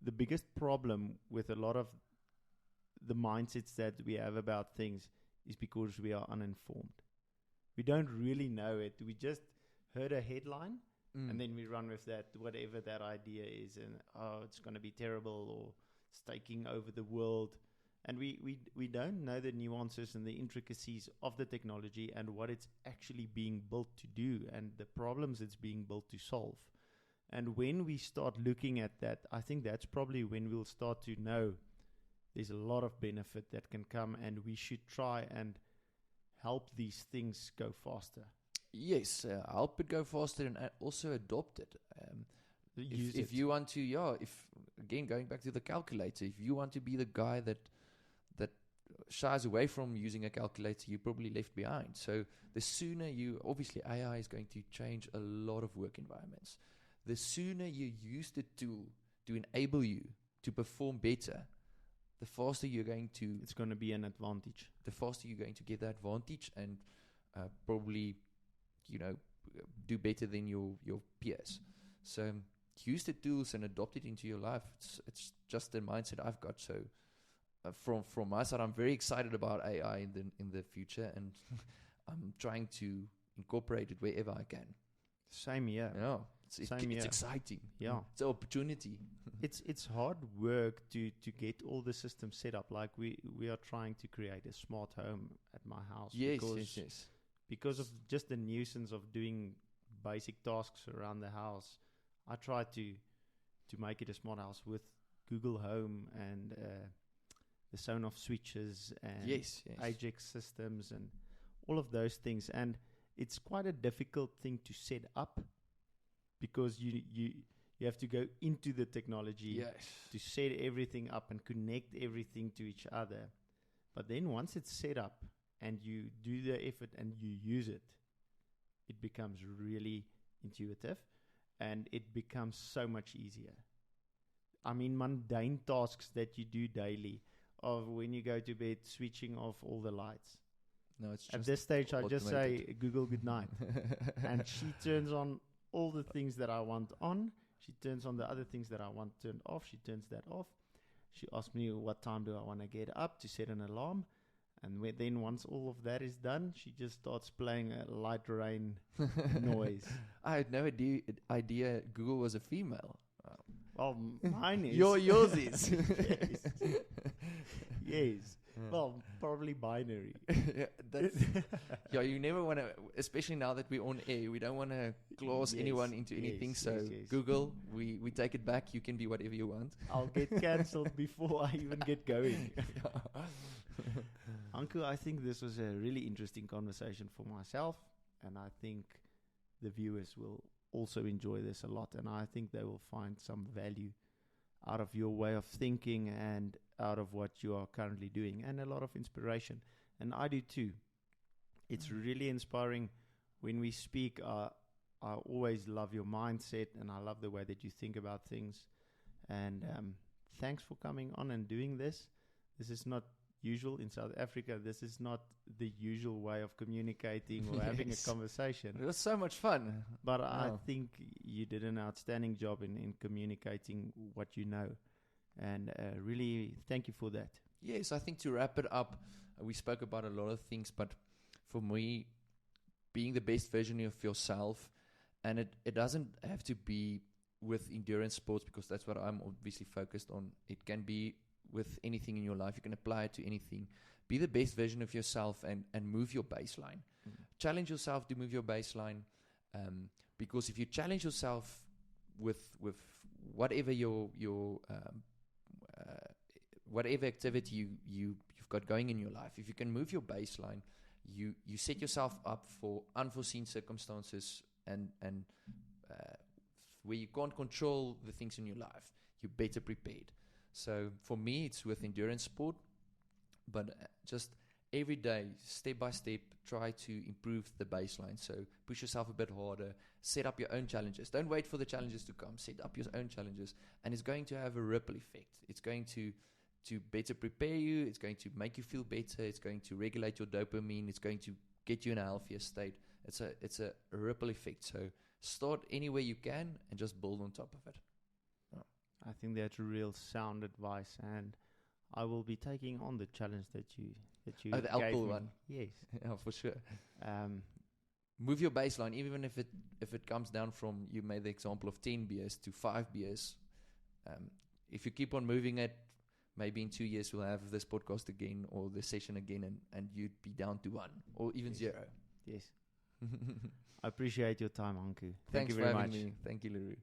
Speaker 1: the biggest problem with a lot of the mindsets that we have about things is because we are uninformed. We don't really know it. We just heard a headline, and then we run with that, whatever that idea is, and it's going to be terrible, or it's taking over the world. And we don't know the nuances and the intricacies of the technology and what it's actually being built to do and the problems it's being built to solve. And when we start looking at that, I think that's probably when we'll start to know there's a lot of benefit that can come, and we should try and help these things go faster.
Speaker 2: Yes, help it go faster and also adopt it. If you want to, if again going back to the calculator, if you want to be the guy that shies away from using a calculator, you're probably left behind. So the sooner obviously AI is going to change a lot of work environments. The sooner you use the tool to enable you to perform better, the faster you're going to.
Speaker 1: It's going to be an advantage.
Speaker 2: The faster you're going to get that advantage, and probably, do better than your peers. So use the tools and adopt it into your life. It's just the mindset I've got. So from my side, I'm very excited about AI in the future, and I'm trying to incorporate it wherever I can.
Speaker 1: Same here.
Speaker 2: Yeah.
Speaker 1: Same
Speaker 2: it's
Speaker 1: here.
Speaker 2: exciting.
Speaker 1: Yeah.
Speaker 2: It's an opportunity.
Speaker 1: It's hard work to get all the systems set up. Like we are trying to create a smart home at my house.
Speaker 2: Yes.
Speaker 1: Because of just the nuisance of doing basic tasks around the house. I try to make it a smart house with Google Home and the Sonoff switches and
Speaker 2: Yes.
Speaker 1: Ajax systems and all of those things. And it's quite a difficult thing to set up because you have to go into the technology
Speaker 2: Yes.
Speaker 1: to set everything up and connect everything to each other. But then once it's set up and you do the effort and you use it, it becomes really intuitive and it becomes so much easier. I mean, mundane tasks that you do daily, of when you go to bed, switching off all the lights.
Speaker 2: No, it's just
Speaker 1: At this stage, I just
Speaker 2: automated.
Speaker 1: say, Google, good night. And she turns on all the things that I want on. She turns on the other things that I want turned off. She turns that off. She asks me what time do I want to get up to set an alarm. And then once all of that is done, she just starts playing a light rain noise.
Speaker 2: I had no idea Google was a female.
Speaker 1: Well, mine is.
Speaker 2: Yours is.
Speaker 1: Yes. Well, probably binary.
Speaker 2: Yeah, you never want to, especially now that we're on air, we don't want to clause
Speaker 1: Yes,
Speaker 2: anyone into anything.
Speaker 1: yes,
Speaker 2: So
Speaker 1: yes.
Speaker 2: Google, we take it back. You can be whatever you want.
Speaker 1: I'll get cancelled before I even get going. Hanco, I think this was a really interesting conversation for myself, and I think the viewers will also enjoy this a lot, and I think they will find some value out of your way of thinking and out of what you are currently doing, and a lot of inspiration. And I do too. It's really inspiring when we speak. I always love your mindset, and I love the way that you think about things. And thanks for coming on and doing this. This is not usual in South Africa. This is not the usual way of communicating or having a
Speaker 2: Yes.
Speaker 1: conversation.
Speaker 2: It was so much fun.
Speaker 1: But I
Speaker 2: Oh.
Speaker 1: think you did an outstanding job in communicating what you know. And really, thank you for that.
Speaker 2: Yes, I think to wrap it up, we spoke about a lot of things, but for me, being the best version of yourself, and it doesn't have to be with endurance sports, because that's what I'm obviously focused on. It can be with anything in your life. You can apply it to anything. Be the best version of yourself and move your baseline. Challenge yourself to move your baseline, because if you challenge yourself with whatever whatever activity you've got going in your life, if you can move your baseline, you set yourself up for unforeseen circumstances and where you can't control the things in your life, you're better prepared. So for me, it's with endurance sport, but just every day, step by step, try to improve the baseline. So push yourself a bit harder, set up your own challenges. Don't wait for the challenges to come. Set up your own challenges, and it's going to have a ripple effect. It's going to better prepare you. It's going to make you feel better. It's going to regulate your dopamine. It's going to get you in a healthier state. It's a ripple effect. So start anywhere you can and just build on top of it.
Speaker 1: I think that's real sound advice, and I will be taking on the challenge that you
Speaker 2: Oh, the alcohol
Speaker 1: gave me.
Speaker 2: one.
Speaker 1: Yes.
Speaker 2: Yeah, for sure.
Speaker 1: Um,
Speaker 2: Move your baseline, even if it comes down from, you made the example of 10 beers to 5 beers. If you keep on moving it, maybe in 2 years we'll have this podcast again or the session again, and you'd be down to 1 or even
Speaker 1: Yes.
Speaker 2: 0.
Speaker 1: yes. I appreciate your time, Hanco. Thank
Speaker 2: Thanks
Speaker 1: you
Speaker 2: for
Speaker 1: very
Speaker 2: having
Speaker 1: much.
Speaker 2: me. Thank you, Leroux.